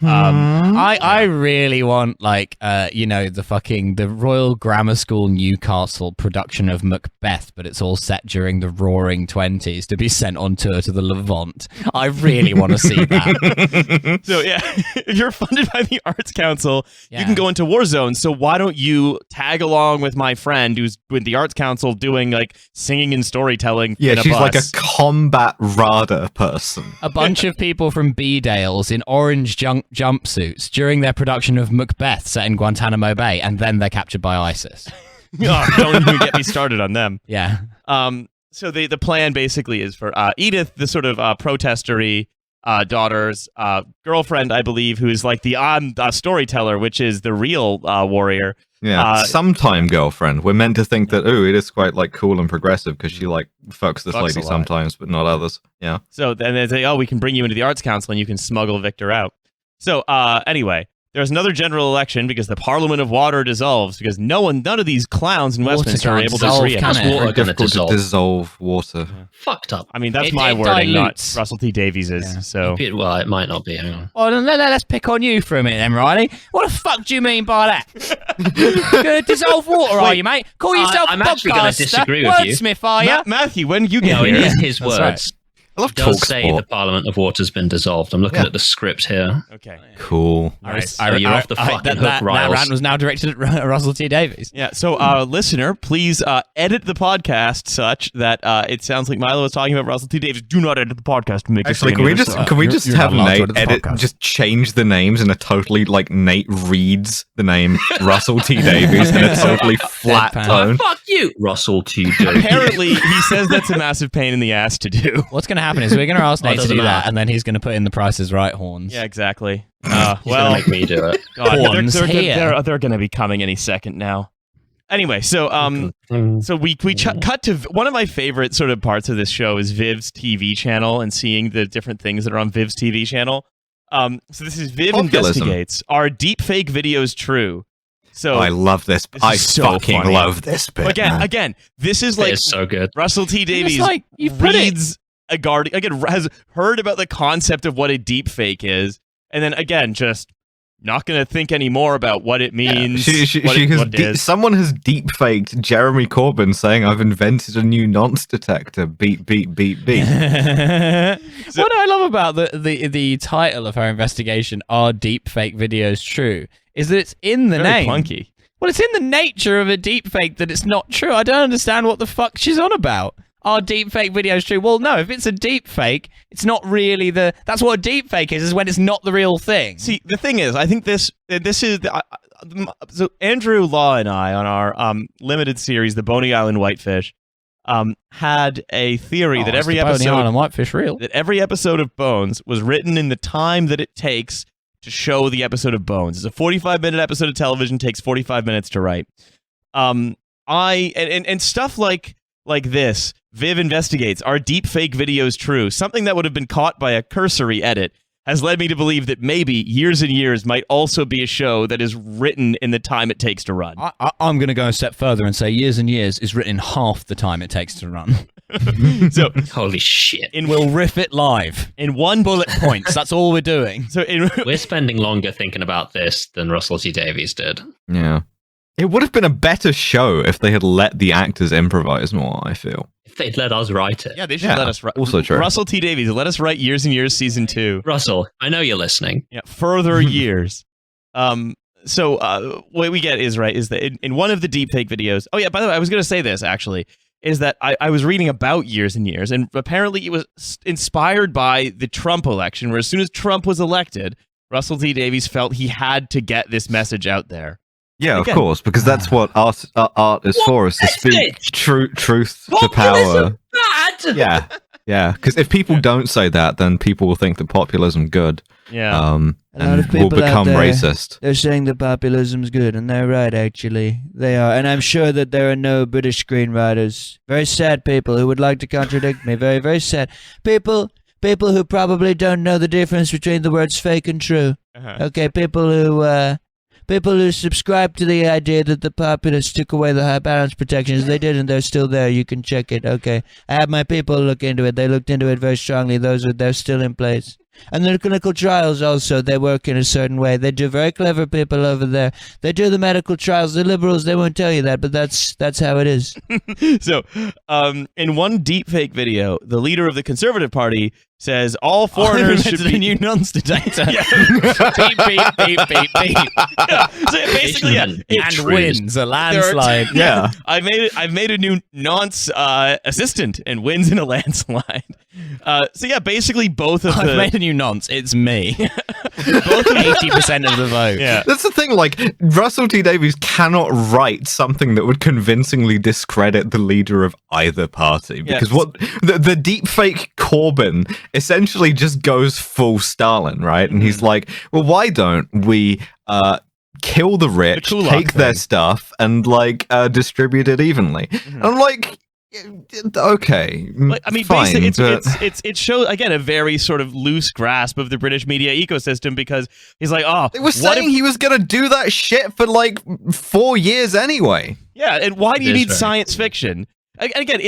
I really want the Royal Grammar School Newcastle production of Macbeth, but it's all set during the Roaring '20s to be sent on tour to the Levant. I really want to see that. So yeah, if you're funded by the Arts Council, you Yeah. can go into war zones. So why don't you tag along with my friend who's with the Arts Council doing like singing and storytelling? Yeah, in a she's like a bus? combat radar person. A bunch of people from B-Dales in orange jumpsuits during their production of Macbeth set in Guantanamo Bay, and then they're captured by ISIS. Don't even get me started on them. Yeah. So the plan basically is for Edith, the sort of protestery daughter's girlfriend, I believe, who is like the storyteller, which is the real warrior. Yeah, sometime girlfriend. We're meant to think that it is quite like cool and progressive because she like fucks this Fucks lady a lot. sometimes, but not others. Yeah. So then they say, we can bring you into the Arts Council and you can smuggle Victor out. So anyway, There's another general election because the Parliament of Water dissolves because none of these clowns in Water Westminster are can't able dissolve, to can re-elect. it? Water going to Difficult to dissolve. dissolve water. Fucked up. I mean, that's It- my it wording, dilutes. not Russell T Davies's. Yeah. So Well, it might not be. Hang on. Well, then let's pick on you for a minute, then, Riley. What the fuck do you mean by that? You're gonna dissolve water, are you, mate? Call yourself I'm a actually gonna podcaster. disagree with you. Wordsmith, are you? Matthew, when did you get No, it here? is his That's words. right. I love It does say the TalkSport. Parliament of Water's been dissolved. I'm looking Yeah. at the script here. Okay. Cool. Nice. So you're off the fucking hook, that Riles. rant was now directed at Russell T Davies. Yeah, so listener, please edit the podcast such that it sounds like Milo is talking about Russell T Davies. Do not edit the podcast to make it Actually, say can we any other just stuff. can we You're- just you're have not allowed to Nate edit the edit podcast. just change the names in a totally like Nate reads the name Russell T Davies in a totally flat Deadpan. tone. Fuck you, Russell T. Davies. Apparently, he says that's a massive pain in the ass to do. What's going to happen is we're going to ask Oh, it Nate to doesn't do that, matter. and then he's going to put in the Price is Right horns. Yeah, exactly. He's gonna Well, make me do it. God, horns here. they're going to be coming any second now. Anyway, so so we cut to one of my favorite sort of parts of this show is Viv's TV channel and seeing the different things that are on Viv's TV channel. So this is Viv Populism. investigates, are deepfake videos true? So I love this. This I is so fucking funny. love this bit. man. again, this is It like is so good. Russell T Davies like, you put it- reads a guardian again, has heard about the concept of what a deep fake is, and then again just not going to think anymore about what it means. what it is. Someone has deep faked Jeremy Corbyn saying, "I've invented a new nonce detector." Beep beep beep beep. What I love about the title of her investigation, "Are deepfake videos true?" is that it's in the Very name. clunky. Well, it's in the nature of a deepfake that it's not true. I don't understand what the fuck she's on about. Are deepfake videos true? Well, no. If it's a deepfake, it's not really the. That's what a deepfake is when it's not the real thing. See, the thing is, I think this is so Andrew Law and I on our limited series, the Boney Island Whitefish, had a theory that every episode Island Whitefish real. that every episode of Bones was written in the time that it takes to show the episode of Bones. It's a 45-minute episode of television, takes 45 minutes to write. And stuff like this, Viv investigates, are deepfake videos true? Something that would have been caught by a cursory edit has led me to believe that maybe Years and Years might also be a show that is written in the time it takes to run. I'm going to go a step further and say Years and Years is written in half the time it takes to run. So Holy shit. We'll riff it live. in one Bullet points. That's all we're doing. So in We're spending longer thinking about this than Russell T. Davies did. Yeah, it would have been a better show if they had let the actors improvise more. I feel. If they'd let us write it. yeah, they should Yeah, let us write. also true. Russell T Davies, let us write Years and Years season 2. Russell, I know you're listening. Yeah, further years. So what we get is that in one of the deepfake videos. Oh yeah, by the way, I was going to say this actually. Is that I was reading about Years and Years, and apparently it was inspired by the Trump election, where as soon as Trump was elected, Russell T Davies felt he had to get this message out there. Yeah, Again. of course, because that's what art is for, is to speak truth to power. Bad! Yeah. Because if people don't say that, then people will think that populism good. Yeah. A lot And of will people out become there- racist. They're saying that populism's good, and they're right, actually. They are. And I'm sure that there are no British screenwriters. Very sad people who would like to contradict me. Very, very sad. People who probably don't know the difference between the words fake and true. Uh-huh. Okay, people who subscribe to the idea that the populists took away the high balance protections. They did, and they're still there. You can check it. Okay, I had my people look into it. They looked into it very strongly. They're still in place. And the clinical trials also, they work in a certain way. They do. Very clever people over there. They do the medical trials. The liberals, they won't tell you that, but that's how it is. So, in one deepfake video, the leader of the Conservative Party says all foreigners should be new nonce detector. beep, beep, beep, beep, beep. So basically, yeah, And wins a landslide. Yeah. I've made a new nonce assistant and wins in a landslide. So yeah, basically both of I've the made a new nonce. It's me. Both 80% of the vote. yeah. That's the thing, like, Russell T Davies cannot write something that would convincingly discredit the leader of either party. Because Yes. what the deepfake Corbyn essentially just goes full Stalin, right? And he's like, well, why don't we kill the rich, The Kulak take their thing. stuff, and like distribute it evenly? And I'm like, Okay, Like, I mean, fine, basically, but it shows again a very sort of loose grasp of the British media ecosystem because he's like, oh, they were saying he was gonna do that shit for like 4 years anyway. yeah, and why do you It is need very science fiction? Again,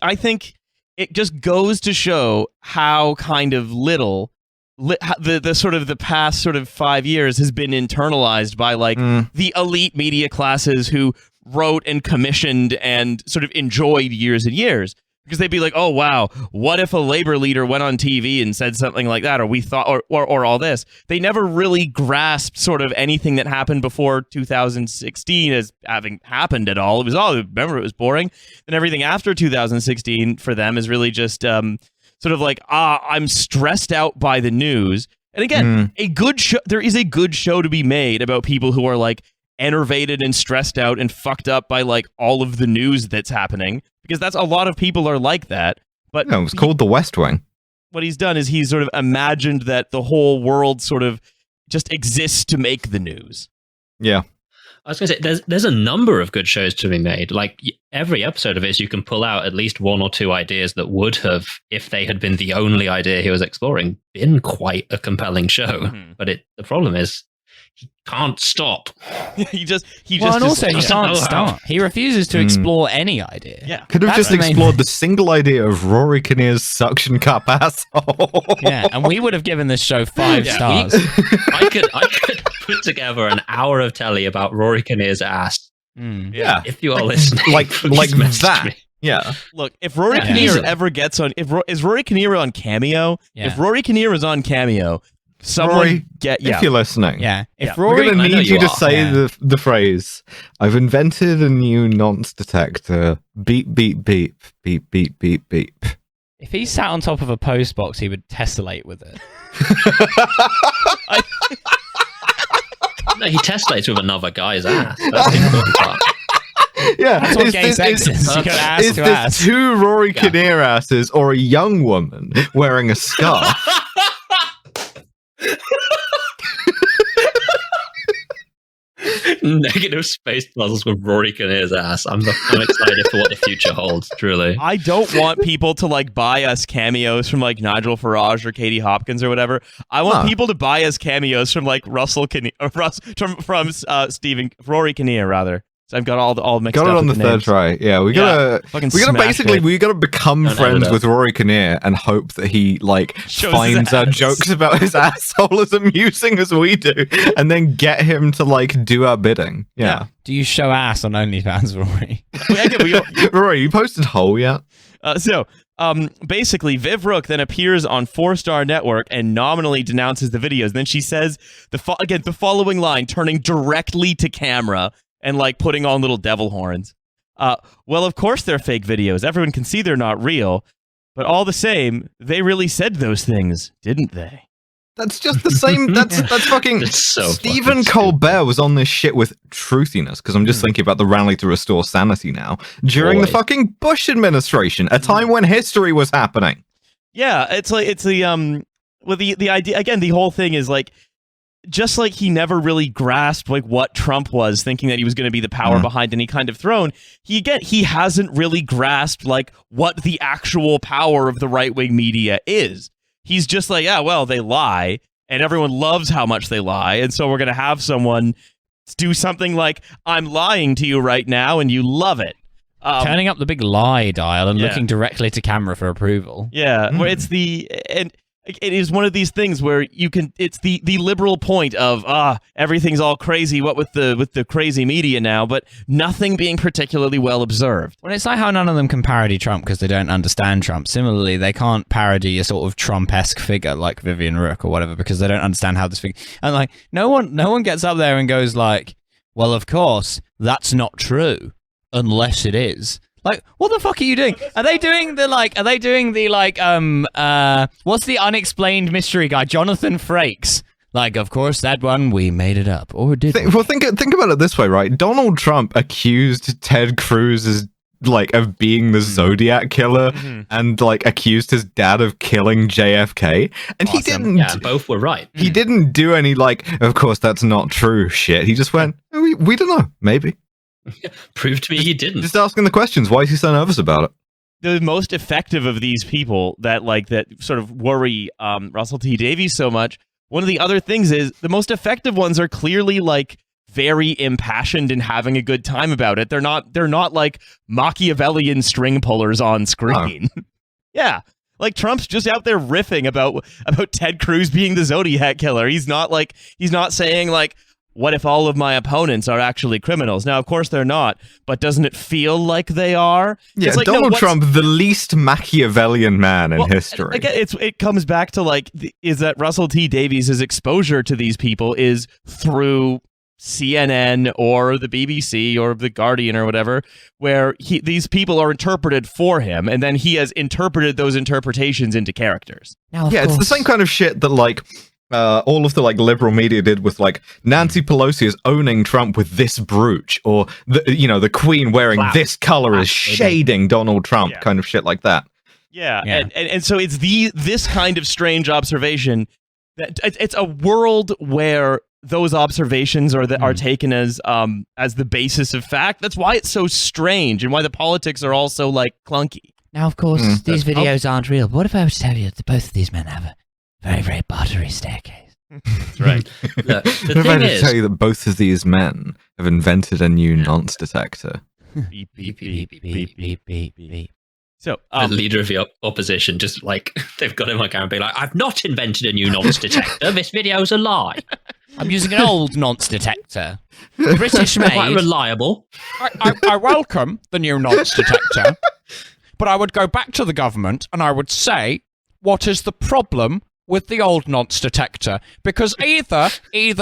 I think it just goes to show how kind of little the sort of the past sort of 5 years has been internalized by like the elite media classes who wrote and commissioned and sort of enjoyed years and years, because they'd be like, oh wow, what if a labor leader went on TV and said something like that, or we thought, or all this. They never really grasped sort of anything that happened before 2016 as having happened at all. It was all, remember, it was boring. And everything after 2016 for them is really just sort of like, I'm stressed out by the news. And again, a good show, there is a good show to be made about people who are like enervated and stressed out and fucked up by like all of the news that's happening, because that's a lot of people are like that. But No, it was called The West Wing. what he's done is he's sort of imagined that the whole world sort of just exists to make the news. Yeah. I was going to say, there's a number of good shows to be made. Like every episode of it, you can pull out at least one or two ideas that would have, if they had been the only idea he was exploring, been quite a compelling show. But the problem is, he can't stop. he just And also he doesn't can't know how. start. He refuses to explore any idea. Yeah. Could have That's just the main explored thing. the single idea of Rory Kinnear's suction cup asshole. Yeah, and we would have given this show 5 stars. I could put together an hour of telly about Rory Kinnear's ass. Yeah. If you are listening, like please message that. me. Yeah. Look, if Rory Yeah. Kinnear Easily. ever gets on, is Rory Kinnear on Cameo? Yeah. If Rory Kinnear is on Cameo, someone Rory, get if you're listening. Yeah, if Yeah. We're Rory, going I to know need you you to are. say Yeah. the phrase, I've invented a new nonce detector. Beep, beep, beep, beep, beep, beep, beep. if he sat on top of a post box, he would tessellate with it. No, he tessellates with another guy's ass. That's the important part. Yeah, That's what is gay this- sex is. You go ass is to this ass. 2 Rory Kinnear asses or a young woman wearing a scarf? Negative space puzzles with Rory Kinnear's ass. I'm excited for what the future holds, truly. I don't want people to like buy us cameos from like Nigel Farage or Katie Hopkins or whatever. I want Huh. people to buy us cameos from like Russell Kinnear, from Rory Kinnear rather. So I've got all mixed Got up. it on the with third names. try. Yeah, we Yeah, gotta fucking we gotta smash basically it. we gotta become Don't friends ever with Rory Kinnear and hope that he like Shows finds his our ass. jokes about his asshole as amusing as we do, and then get him to like do our bidding. Yeah. Do you show ass on OnlyFans, Rory? Rory, you posted hole yet? Basically, Viv Rook then appears on 4-Star Network and nominally denounces the videos. Then she says the following line, turning directly to camera and like putting on little devil horns. Well, of course they're fake videos. Everyone can see they're not real. But all the same, they really said those things, didn't they? That's just the same. That's fucking. That's so Stephen fucking Colbert was on this shit with truthiness, because I'm just thinking about the rally to restore sanity now during the Always. fucking Bush administration, a time when history was happening. Yeah, it's the well, the idea again. The whole thing is like, just like he never really grasped like what Trump was, thinking that he was going to be the power behind any kind of throne. He hasn't really grasped like what the actual power of the right-wing media is. He's just like, yeah, well, they lie, and everyone loves how much they lie, and so we're going to have someone do something like, I'm lying to you right now, and you love it. Turning up the big lie dial and Yeah. looking directly to camera for approval. Yeah, where it is one of these things where you can. It's the liberal point of everything's all crazy. What with the crazy media now, but nothing being particularly well observed. Well, it's like how none of them can parody Trump because they don't understand Trump. Similarly, they can't parody a sort of Trump-esque figure like Vivian Rook or whatever because they don't understand how this figure. And like, no one gets up there and goes like, "Well, of course, that's not true, unless it is." Like, what the fuck are you doing? Are they doing the what's the unexplained mystery guy? Jonathan Frakes. Like, of course, that one, we made it up. Or did we? Well, think about it this way, right? Donald Trump accused Ted Cruz of being the Zodiac killer and like accused his dad of killing JFK, and he didn't. Yeah, both were right. He didn't do any like, of course that's not true shit. He just went, we don't know, maybe. Prove to me you didn't. Just asking the questions. Why is he so nervous about it? The most effective of these people that sort of worry Russell T Davies so much. One of the other things is the most effective ones are clearly like very impassioned and having a good time about it. They're not like Machiavellian string pullers on screen. Oh. Yeah. Like Trump's just out there riffing about Ted Cruz being the Zodiac killer. He's not saying like, what if all of my opponents are actually criminals? Now, of course they're not, but doesn't it feel like they are? Yeah, like, Donald Trump, the least Machiavellian man in history. It comes back to like, is that Russell T Davies' exposure to these people is through CNN or the BBC or the Guardian or whatever, where these people are interpreted for him, and then he has interpreted those interpretations into characters. Now, yeah, it's the same kind of shit that like all of the like liberal media did with like Nancy Pelosi is owning Trump with this brooch, or the Queen wearing this color is shading Donald Trump, kind of shit like that. Yeah. And so it's this kind of strange observation that it's a world where those observations are taken as the basis of fact. That's why it's so strange, and why the politics are all so like clunky. Now, of course, these videos aren't real. What if I were to tell you that both of these men have a very, very buttery staircase? That's right. The thing thing is, is, tell you that both of these men have invented a new nonce detector. Beep, beep, beep, beep, beep, beep, beep, beep. So, the leader of the opposition, just like they've got him on camera, and be like, "I've not invented a new nonce detector. This video's a lie. I'm using an old nonce detector, British made, quite reliable." I welcome the new nonce detector, but I would go back to the government and I would say, what is the problem with the old nonce detector? Because either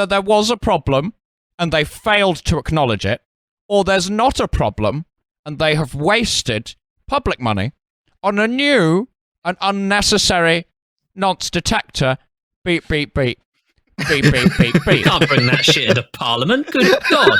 there was a problem and they failed to acknowledge it, or there's not a problem and they have wasted public money on a new and unnecessary nonce detector. Beep, beep, beep. Beep, beep, beep, beep. You can't bring that shit into Parliament. Good God.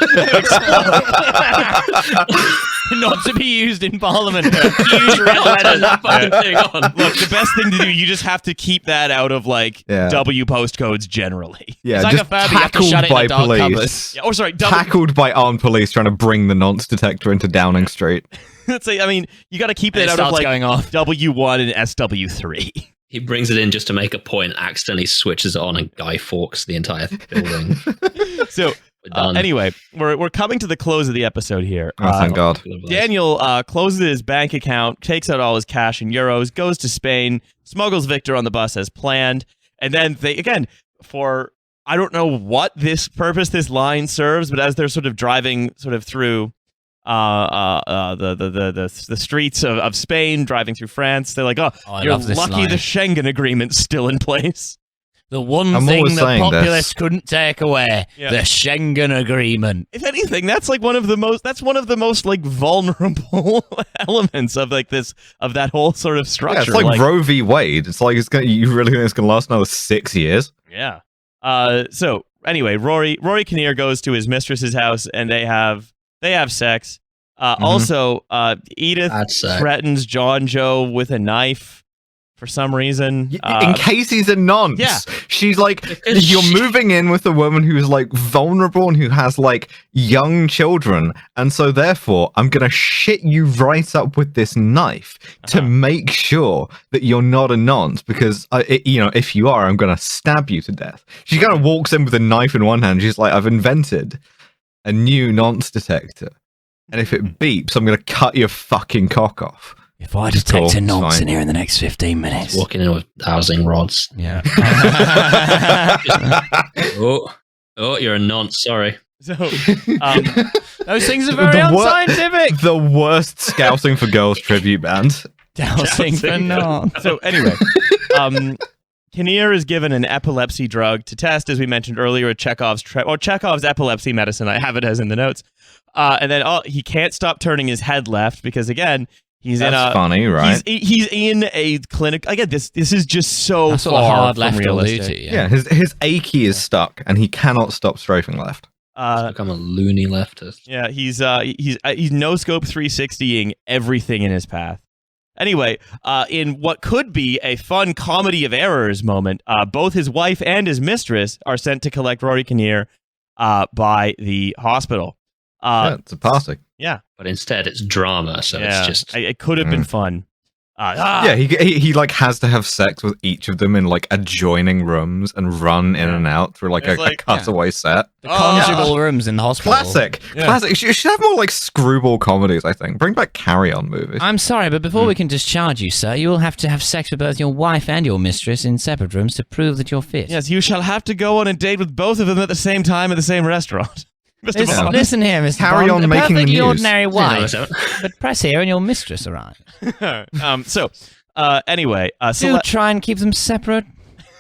Not to be used in Parliament. Huge red letters, that fucking thing on. Look, the best thing to do, you just have to keep that out of like W postcodes generally. Yeah, it's like just a furby, you have to tackled shut it in by a dark police. Yeah, sorry, Tackled by armed police trying to bring the nonce detector into Downing Street. I mean, you got to keep it out of starts like going off. W1 and SW3. He brings it in just to make a point, accidentally switches it on, and Guy Fawkes the entire building. So, anyway, we're coming to the close of the episode here. Oh, thank God. Daniel closes his bank account, takes out all his cash in euros, goes to Spain, smuggles Victor on the bus as planned, and then they, again, for I don't know what this purpose this line serves, but as they're sort of driving sort of through the streets of Spain, driving through France, they're like, you're lucky line. the Schengen Agreement's still in place. The one I'm thing always the saying Populists this. couldn't take away, the Schengen Agreement. If anything, that's like one of the most like vulnerable elements of like that whole sort of structure. Yeah, it's like Roe v. Wade. It's like you really think it's gonna last another 6 years? Yeah. So anyway, Rory Kinnear goes to his mistress's house and they have sex. Also, Edith threatens John Joe with a knife for some reason. In case he's a nonce. Yeah. She's like, you're moving in with a woman who's like vulnerable and who has like young children. And so therefore, I'm going to shit you right up with this knife to make sure that you're not a nonce. Because, if you are, I'm going to stab you to death. She kind of walks in with a knife in one hand. She's like, I've invented a new nonce detector. And if it beeps, I'm going to cut your fucking cock off. If I detect a nonce in here in the next 15 minutes. Walking in with housing rods. Yeah. Oh, you're a nonce, sorry. So, those things are very unscientific. The worst Scouting for Girls tribute band. Dousing for nonce. So anyway, Kinnear is given an epilepsy drug to test, as we mentioned earlier, Chekhov's epilepsy medicine. I have it as in the notes. And then he can't stop turning his head left because, again, he's funny, right? He's in a clinic. Again, this is just so That's far hard from left realistic. Yeah, his achy is stuck, and he cannot stop strafing left. He's become a loony leftist. Yeah, he's no scope 360ing everything in his path. Anyway, in what could be a fun comedy of errors moment, both his wife and his mistress are sent to collect Rory Kinnear by the hospital. It's a party. Yeah. But instead, it's drama, so it's just... It could have been fun. Yeah, he like has to have sex with each of them in like adjoining rooms and run in and out through like a cutaway set. The conjugal rooms in the hospital. Classic. You should have more like screwball comedies, I think. Bring back carry-on movies. I'm sorry, but before we can discharge you, sir, you will have to have sex with both your wife and your mistress in separate rooms to prove that you're fit. Yes, you shall have to go on a date with both of them at the same time at the same restaurant. Mr. Bond. Listen here, Mr. Carry Bond. on making the perfectly news. ordinary wife, but press here and your mistress arrives. Anyway, Do try and keep them separate,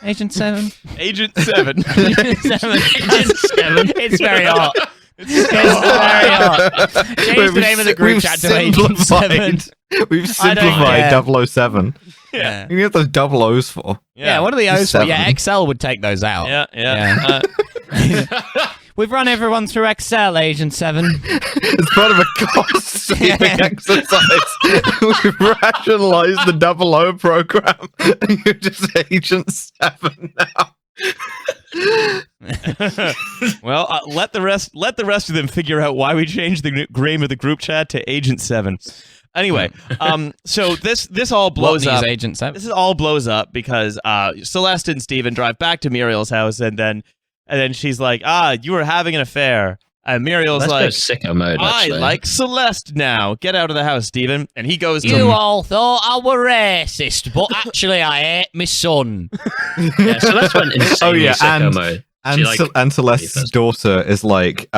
Agent 7. Agent 7. Agent 7. It's very hot. It's very hot. Change the name of the group chat to Agent 7. We've simplified 007. Yeah. You get those double O's for. Yeah, what are the O's for? Seven. Yeah, Excel would take those out. Yeah. We've run everyone through Excel, Agent 7. It's part of a cost-saving exercise. We've rationalized the 00 program. You're just Agent 7 now. Well, let the rest of them figure out why we changed the name of the group chat to Agent 7. Anyway, so this all blows up. Agent 7? This all blows up because Celeste and Steven drive back to Muriel's house, and then she's like, you were having an affair. And Muriel's like, sicko mode, I actually. like Celeste now. Get out of the house, Steven. And he goes to... You all thought I were racist, but actually I hate my son. Yeah, Celeste went insanely sicko mode. And Celeste's daughter is like,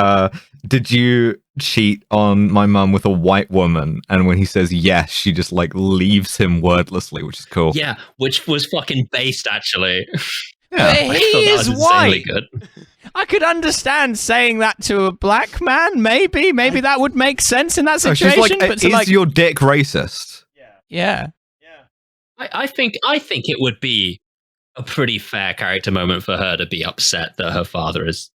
did you cheat on my mum with a white woman? And when he says yes, she just like leaves him wordlessly, which is cool. Yeah, which was fucking based, actually. Yeah. But he is white. Good. I could understand saying that to a black man, maybe. Maybe that would make sense in that situation. She's like, is your dick racist? Yeah. I think it would be a pretty fair character moment for her to be upset that her father is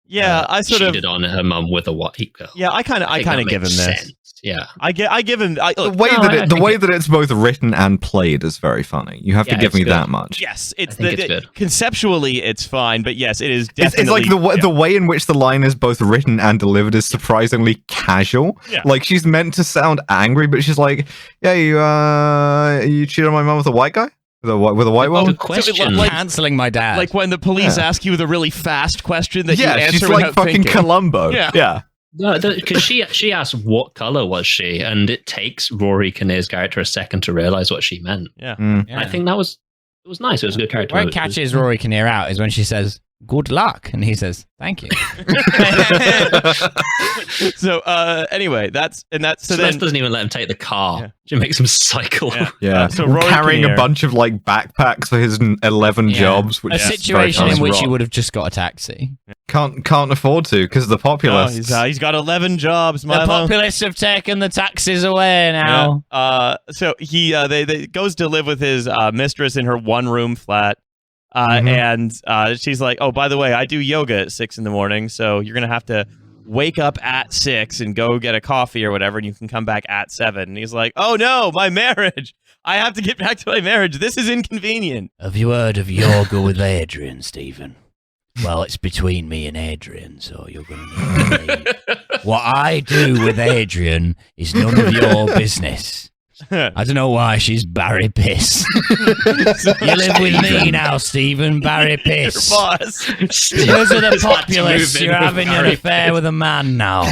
cheated on her mum with a white girl. Yeah, I kind of give him sense. this. Yeah, I give him the way that it's both written and played is very funny. You have to give me that much. Yes, it's good. Conceptually, it's fine, but yes, it is definitely. It's like the way in which the line is both written and delivered is surprisingly casual. Yeah. Like she's meant to sound angry, but she's like, "Yeah, you cheated on my mom with a white guy." With a white woman? Question. Like canceling my dad. Like when the police ask you the really fast question that you answer she's without like fucking thinking. Columbo. Yeah. No, because she asked what color was she, and it takes Rory Kinnear's character a second to realize what she meant. Yeah. I think it was nice. It was a good character. Where it catches Rory Kinnear out is when she says, "Good luck," and he says, "Thank you." So anyway, Celeste doesn't even let him take the car. Yeah. She makes him cycle. Yeah. So Rory carrying Kinnear. a bunch of like backpacks for his 11 jobs, which a is situation very in which nice. he would have just got a taxi. Can't afford to because the Populists. He's got 11 jobs. The Populists have taken the taxis away now. Yeah. So he they goes to live with his mistress in her one-room flat. And she's like, "Oh, by the way, I do yoga at 6 a.m, so you're gonna have to wake up at 6 and go get a coffee or whatever, and you can come back at 7." And he's like, "Oh no, my marriage! I have to get back to my marriage. This is inconvenient." Have you heard of yoga with Adrian, Stephen? Well, it's between me and Adrian, so you're going to need to leave. What I do with Adrian is none of your business. I don't know why she's Barry Piss. You live with me now, Stephen. Barry Piss. Boss. Because of the Populists, you're having your affair with a man now.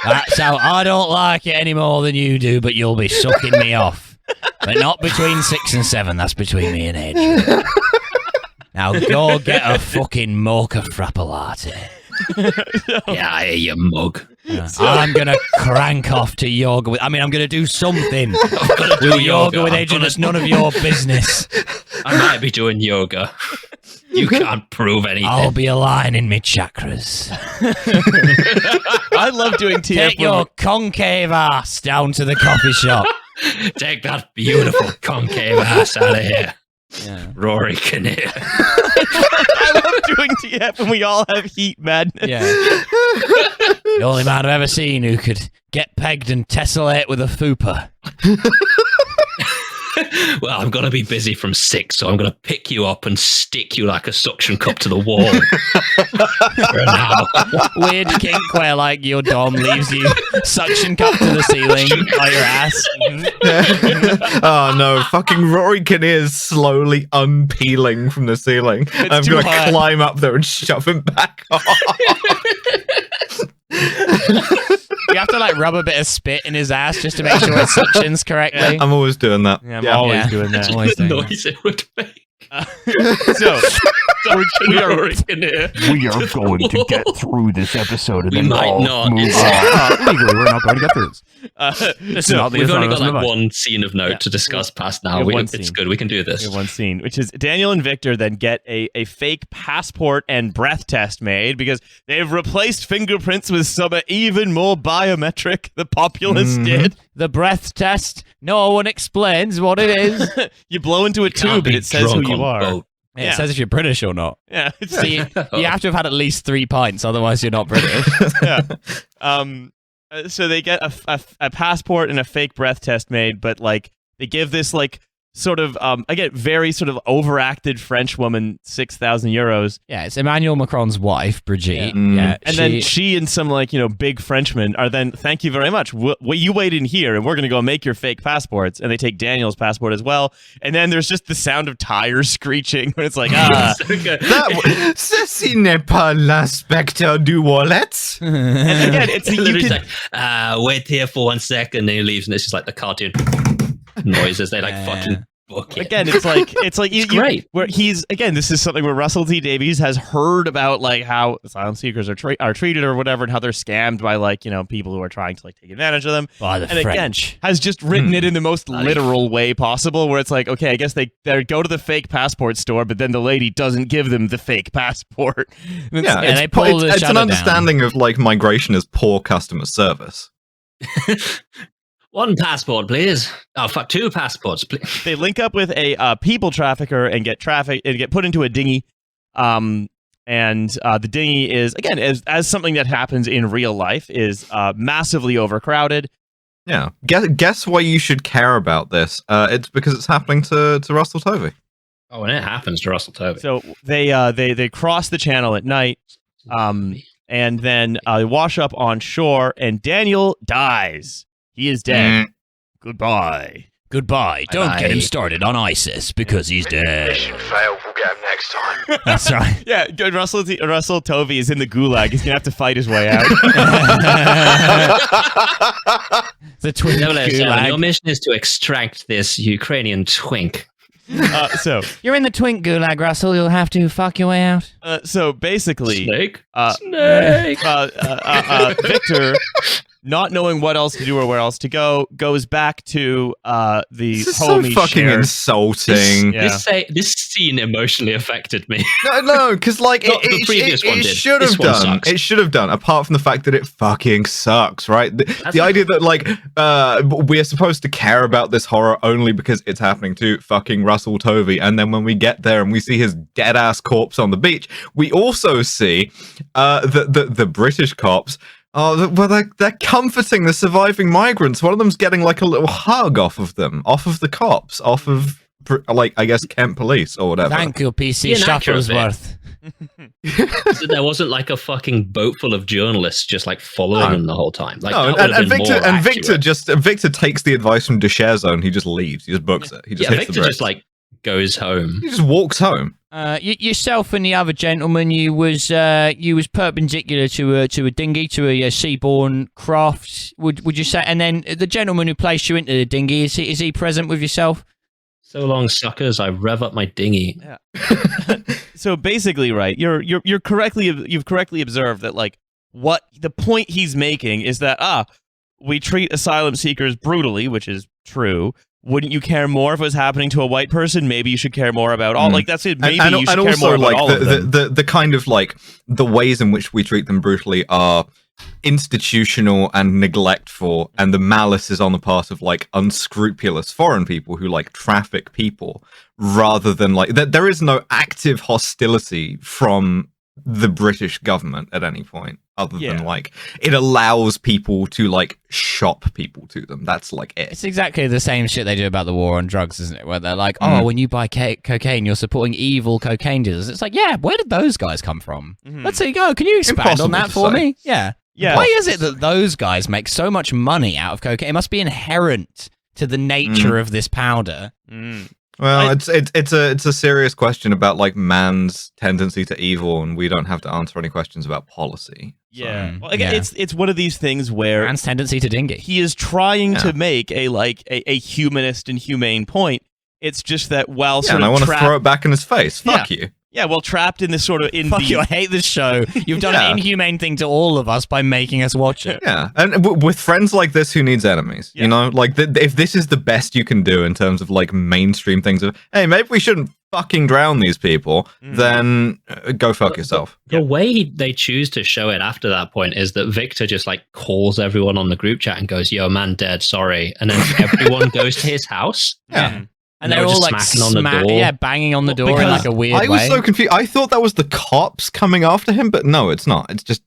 That's how I don't like it any more than you do, but you'll be sucking me off. But not between 6 and 7. That's between me and Adrian. Now go get a fucking mocha frappa latte. Yeah, I hear you, mug. I'm going to crank off to yoga I'm going to do something. Do yoga with Adrian. It's none of your business. I might be doing yoga. You can't prove anything. I'll be aligning my chakras. I love doing TF. Take your concave ass down to the coffee shop. Take that beautiful concave ass out of here. Yeah. Rory Kinnear. I love doing TF when we all have heat madness. Yeah. The only man I've ever seen who could get pegged and tessellate with a fupa. Well, I'm going to be busy from 6, so I'm going to pick you up and stick you like a suction cup to the wall. For now. Weird kink where like your dom leaves you suction cup to the ceiling by your ass. Oh no, fucking Rory Kinnear is slowly unpeeling from the ceiling. I'm too gonna high. climb up there and shove him back off. You have to like rub a bit of spit in his ass just to make sure it suctions correctly. I'm always doing that. Yeah, I'm always doing that. Just Always the doing noise it would make. So We are in here. We are going to get through this episode and We then might all not. move It's- on. Legally, we're not going to get through this. This is not the We've only got assignment like of one scene of note Yeah. to discuss past We now. have one It's scene. good. We can do this. one scene, which is Daniel and Victor then get a fake passport and breath test made because they've replaced fingerprints with some even more biometric. The Populists did. The breath test. No one explains what it is. You blow into a Can't tube and be it says who drunk you on are. boat. It Yeah. says if you're British or not. Yeah, it's, So you have to have had at least 3 pints, otherwise you're not British. yeah. So they get a passport and a fake breath test made, but like they give this like sort of again very sort of overacted French woman 6,000 euros. Yeah, it's Emmanuel Macron's wife, Brigitte. Mm. Yeah, And then she and some like big Frenchmen are then thank you very much. You wait in here and we're gonna go make your fake passports. And they take Daniel's passport as well. And then there's just the sound of tires screeching when it's like So good. Ceci n'est pas l'inspecteur du wallet. and again it's you Literally can, like, wait here for 1 second, and then he leaves, and it's just like the cartoon noises. They like fucking book it. again it's like you, great. where he's again this is something where Russell T Davies has heard about like how asylum seekers are treated or whatever and how they're scammed by like people who are trying to like take advantage of them. by the And again, French. has just written it in the most literal way possible, where it's like, okay, I guess they go to the fake passport store, but then the lady doesn't give them the fake passport. And it's- Yeah, Yeah, they it's, pull it's, the it's shutter an down. understanding of like migration as poor customer service. 1 passport, please. Oh, fuck, 2 passports, please. they link up with a people trafficker and get put into a dinghy. And the dinghy is again as something that happens in real life is massively overcrowded. Yeah. Guess why you should care about this? It's because it's happening to Russell Tovey. Oh, and it happens to Russell Tovey. So they cross the channel at night. And then they wash up on shore, and Daniel dies. He is dead. Goodbye. Goodbye. Don't Bye-bye. get him started on ISIS because he's dead. failed. We'll get him next time. That's right. Yeah, good. Russell Tovey is in the gulag. He's gonna have to fight his way out. The twin 007, your gulag. mission is to extract this Ukrainian twink. So You're in the twink gulag, Russell. You'll have to fuck your way out. so basically, Snake? Snake. Victor, not knowing what else to do or where else to go, goes back to the This is so homie fucking share. insulting. Yeah. This scene emotionally affected me. No, because like Not the previous one it did. should This have one done. sucks. It should have done. Apart from the fact that it fucking sucks, right? The idea that like we're supposed to care about this horror only because it's happening to fucking Russell Tovey, and then when we get there and we see his dead ass corpse on the beach, we also see the British cops. Oh, well, they're comforting the surviving migrants. One of them's getting like a little hug off of them, off of the cops, off of like I guess Kent Police or whatever. Thank you, PC Inaccurate bit. Shufflesworth. So there wasn't like a fucking boat full of journalists just like following No. them the whole time. Like, No, that would've and been Victor more and accurate. Victor takes the advice from Duchère Zone. He just leaves. He just books it. He just Yeah, hits the Victor bricks. just like goes home. He just walks home. Yourself and the other gentleman, you was perpendicular to a dinghy, to a seaborne craft. Would you say? And then the gentleman who placed you into the dinghy, is he present with yourself? So long, suckers! I rev up my dinghy. So basically, right, you've correctly observed that like what the point he's making is that we treat asylum seekers brutally, which is true. Wouldn't you care more if it was happening to a white person? Maybe you should care more about all. Like that's it. Maybe you should care more about all of them. the kind of like the ways in which we treat them brutally are institutional and neglectful, and the malice is on the part of like unscrupulous foreign people who like traffic people, rather than like there is no active hostility from the British government at any point, other Yeah. than like it allows people to like shop people to them. That's like it. It's exactly the same shit they do about the war on drugs, isn't it? Where they're like, oh, when you buy cocaine, you're supporting evil cocaine dealers. It's like, yeah, where did those guys come from? Let's see, go. Can you expand on Impossible that to for say. me? Yeah. Yeah. Why is it that those guys make so much money out of cocaine? It must be inherent to the nature of this powder. Well, it's a serious question about like man's tendency to evil, and we don't have to answer any questions about policy. Yeah. So, Well, again, yeah. it's one of these things where Man's tendency to dingy. he is trying Yeah. to make a humanist and humane point. It's just that while Yeah, sort and I of want to trapped, throw it back in his face. Fuck you. trapped in this sort of Fuck you, I hate this show. You've done Yeah. an inhumane thing to all of us by making us watch it. Yeah, and with friends like this, who needs enemies? Yeah. You know, like if this is the best you can do in terms of like mainstream things of, hey, maybe we shouldn't fucking drown these people, then go fuck yourself. The way they choose to show it after that point is that Victor just like calls everyone on the group chat and goes, "Yo, man, dead, sorry," and then everyone goes to his house. Yeah. And They they're were all just like smacking on the door. yeah, banging on the door in Because like a weird I was way. so confused. I thought that was the cops coming after him, but no, it's not. It's just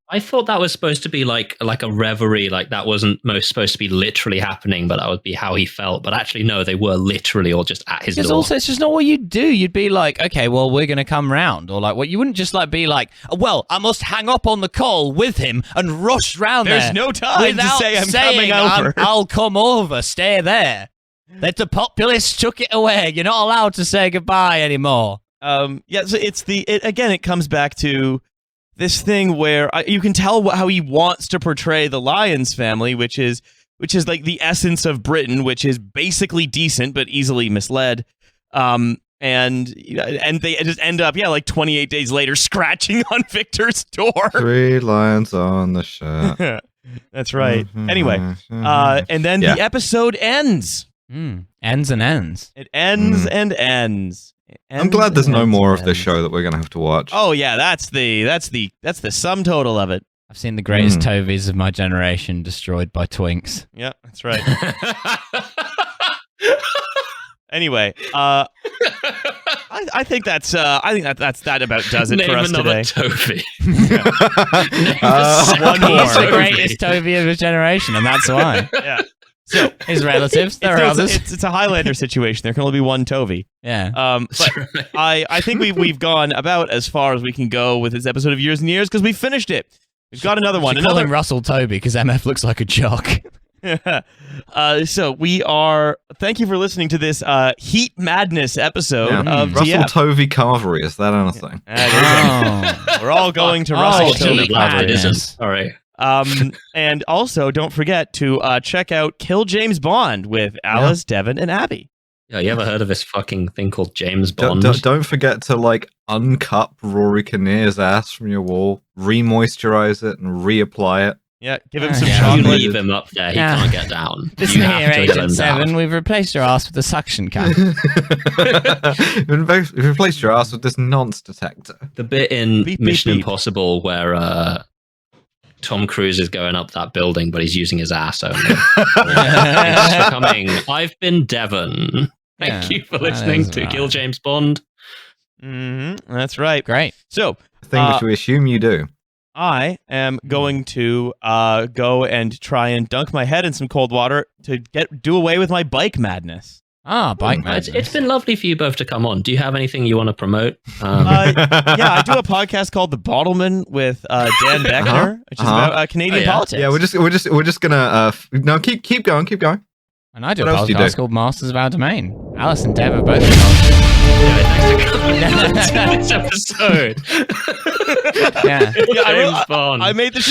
I thought that was supposed to be like a reverie, like that wasn't supposed to be literally happening, but that would be how he felt. But actually, no, they were literally all just at his Because door. also, it's just not what you'd do. You'd be like, okay, well, we're going to come round. Or like, what you wouldn't just like be like, well, I must hang up on the call with him and rush round There's there. no time to without say I'm saying, coming over. I'll come over, stay there. Let the Populists took it away. You're not allowed to say goodbye anymore. So it comes back to this thing where you can tell how he wants to portray the Lyons family, which is like the essence of Britain, which is basically decent but easily misled. And they just end up, like 28 days later, scratching on Victor's door. 3 lines on the shirt. That's right. Anyway, and then the episode ends. Ends and ends. It ends and ends. I'm glad there's no more of this show that we're gonna have to watch. Oh yeah, that's the sum total of it. I've seen the greatest Tovies of my generation destroyed by twinks. Yeah, that's right. Anyway, I think that about does it Name for us another today. Toby. One more. He's the greatest Tovie of his generation, and that's why. Yeah. So his relatives, there are others. It's a Highlander situation. There can only be one Tovey. Yeah. But I think we've gone about as far as we can go with this episode of Years and Years because we finished it. We've got another one. Call him Russell Toby because MF looks like a jock. So we are. Thank you for listening to this Heat Madness episode of Russell TF. Tovey Carvery, is that anything? We're all going to Russell Tovey. Heat Glad it Madness. isn't. All right. And also, don't forget to check out Kill James Bond with Alice, Devin, and Abby. Yeah, you ever heard of this fucking thing called James Bond? Don't forget to like uncup Rory Kinnear's ass from your wall, re-moisturize it, and reapply it. Yeah, give him some You chocolate. leave him up there, he Yeah. can't get down. Listen You here, have to let him Agent 7. down. We've replaced your ass with a suction cup. You've replaced your ass with this nonce detector. The bit in Beep, beep, Mission beep. Impossible where Tom Cruise is going up that building, but he's using his ass only. Thanks for coming. I've been Devon. Thank Yeah, you for that listening is to right. Kill James Bond. That's right. Great. So The thing which we assume you do. I am going to go and try and dunk my head in some cold water to do away with my bike madness. Bike madness. It's been lovely for you both to come on. Do you have anything you want to promote? Yeah, I do a podcast called The Bottleman with Dan Beckner, which is about Canadian politics. Yeah, we're just gonna no keep going. And I do What a else do you podcast do? called Masters of Our Domain. Alice and Dev are both been on. Thanks for coming on to this episode. Yeah. James Bond. I made the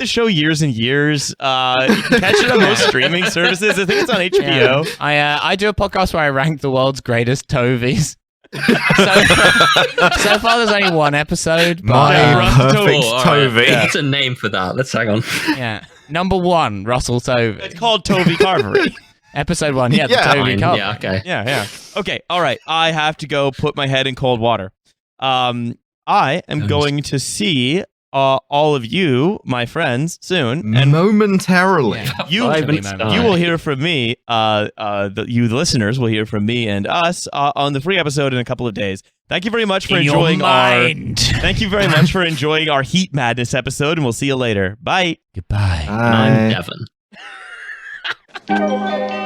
show years and years. You can catch it on most streaming services. I think it's on HBO. Yeah. I do a podcast where I rank the world's greatest Tovies. so far, there's only one episode. But, My Russell perfect all right. Tovey. That's a name for that. Let's hang on. yeah. Number 1, Russell Tovey. It's called Tovey Carvery. Episode 1, yeah, the Yeah. Tovey Fine. Cup. Yeah, okay. Yeah. Okay, all right. I have to go put my head in cold water. I am going to see all of you, my friends, soon, and Momentarily. Yeah. you 5 minutes You time. will hear from me. You the listeners will hear from me and us on the free episode in a couple of days. Thank you very much for In your enjoying our mind. Thank you very much for enjoying our Heat Madness episode, and we'll see you later. Bye. Goodbye. And I'm Devon. Bye.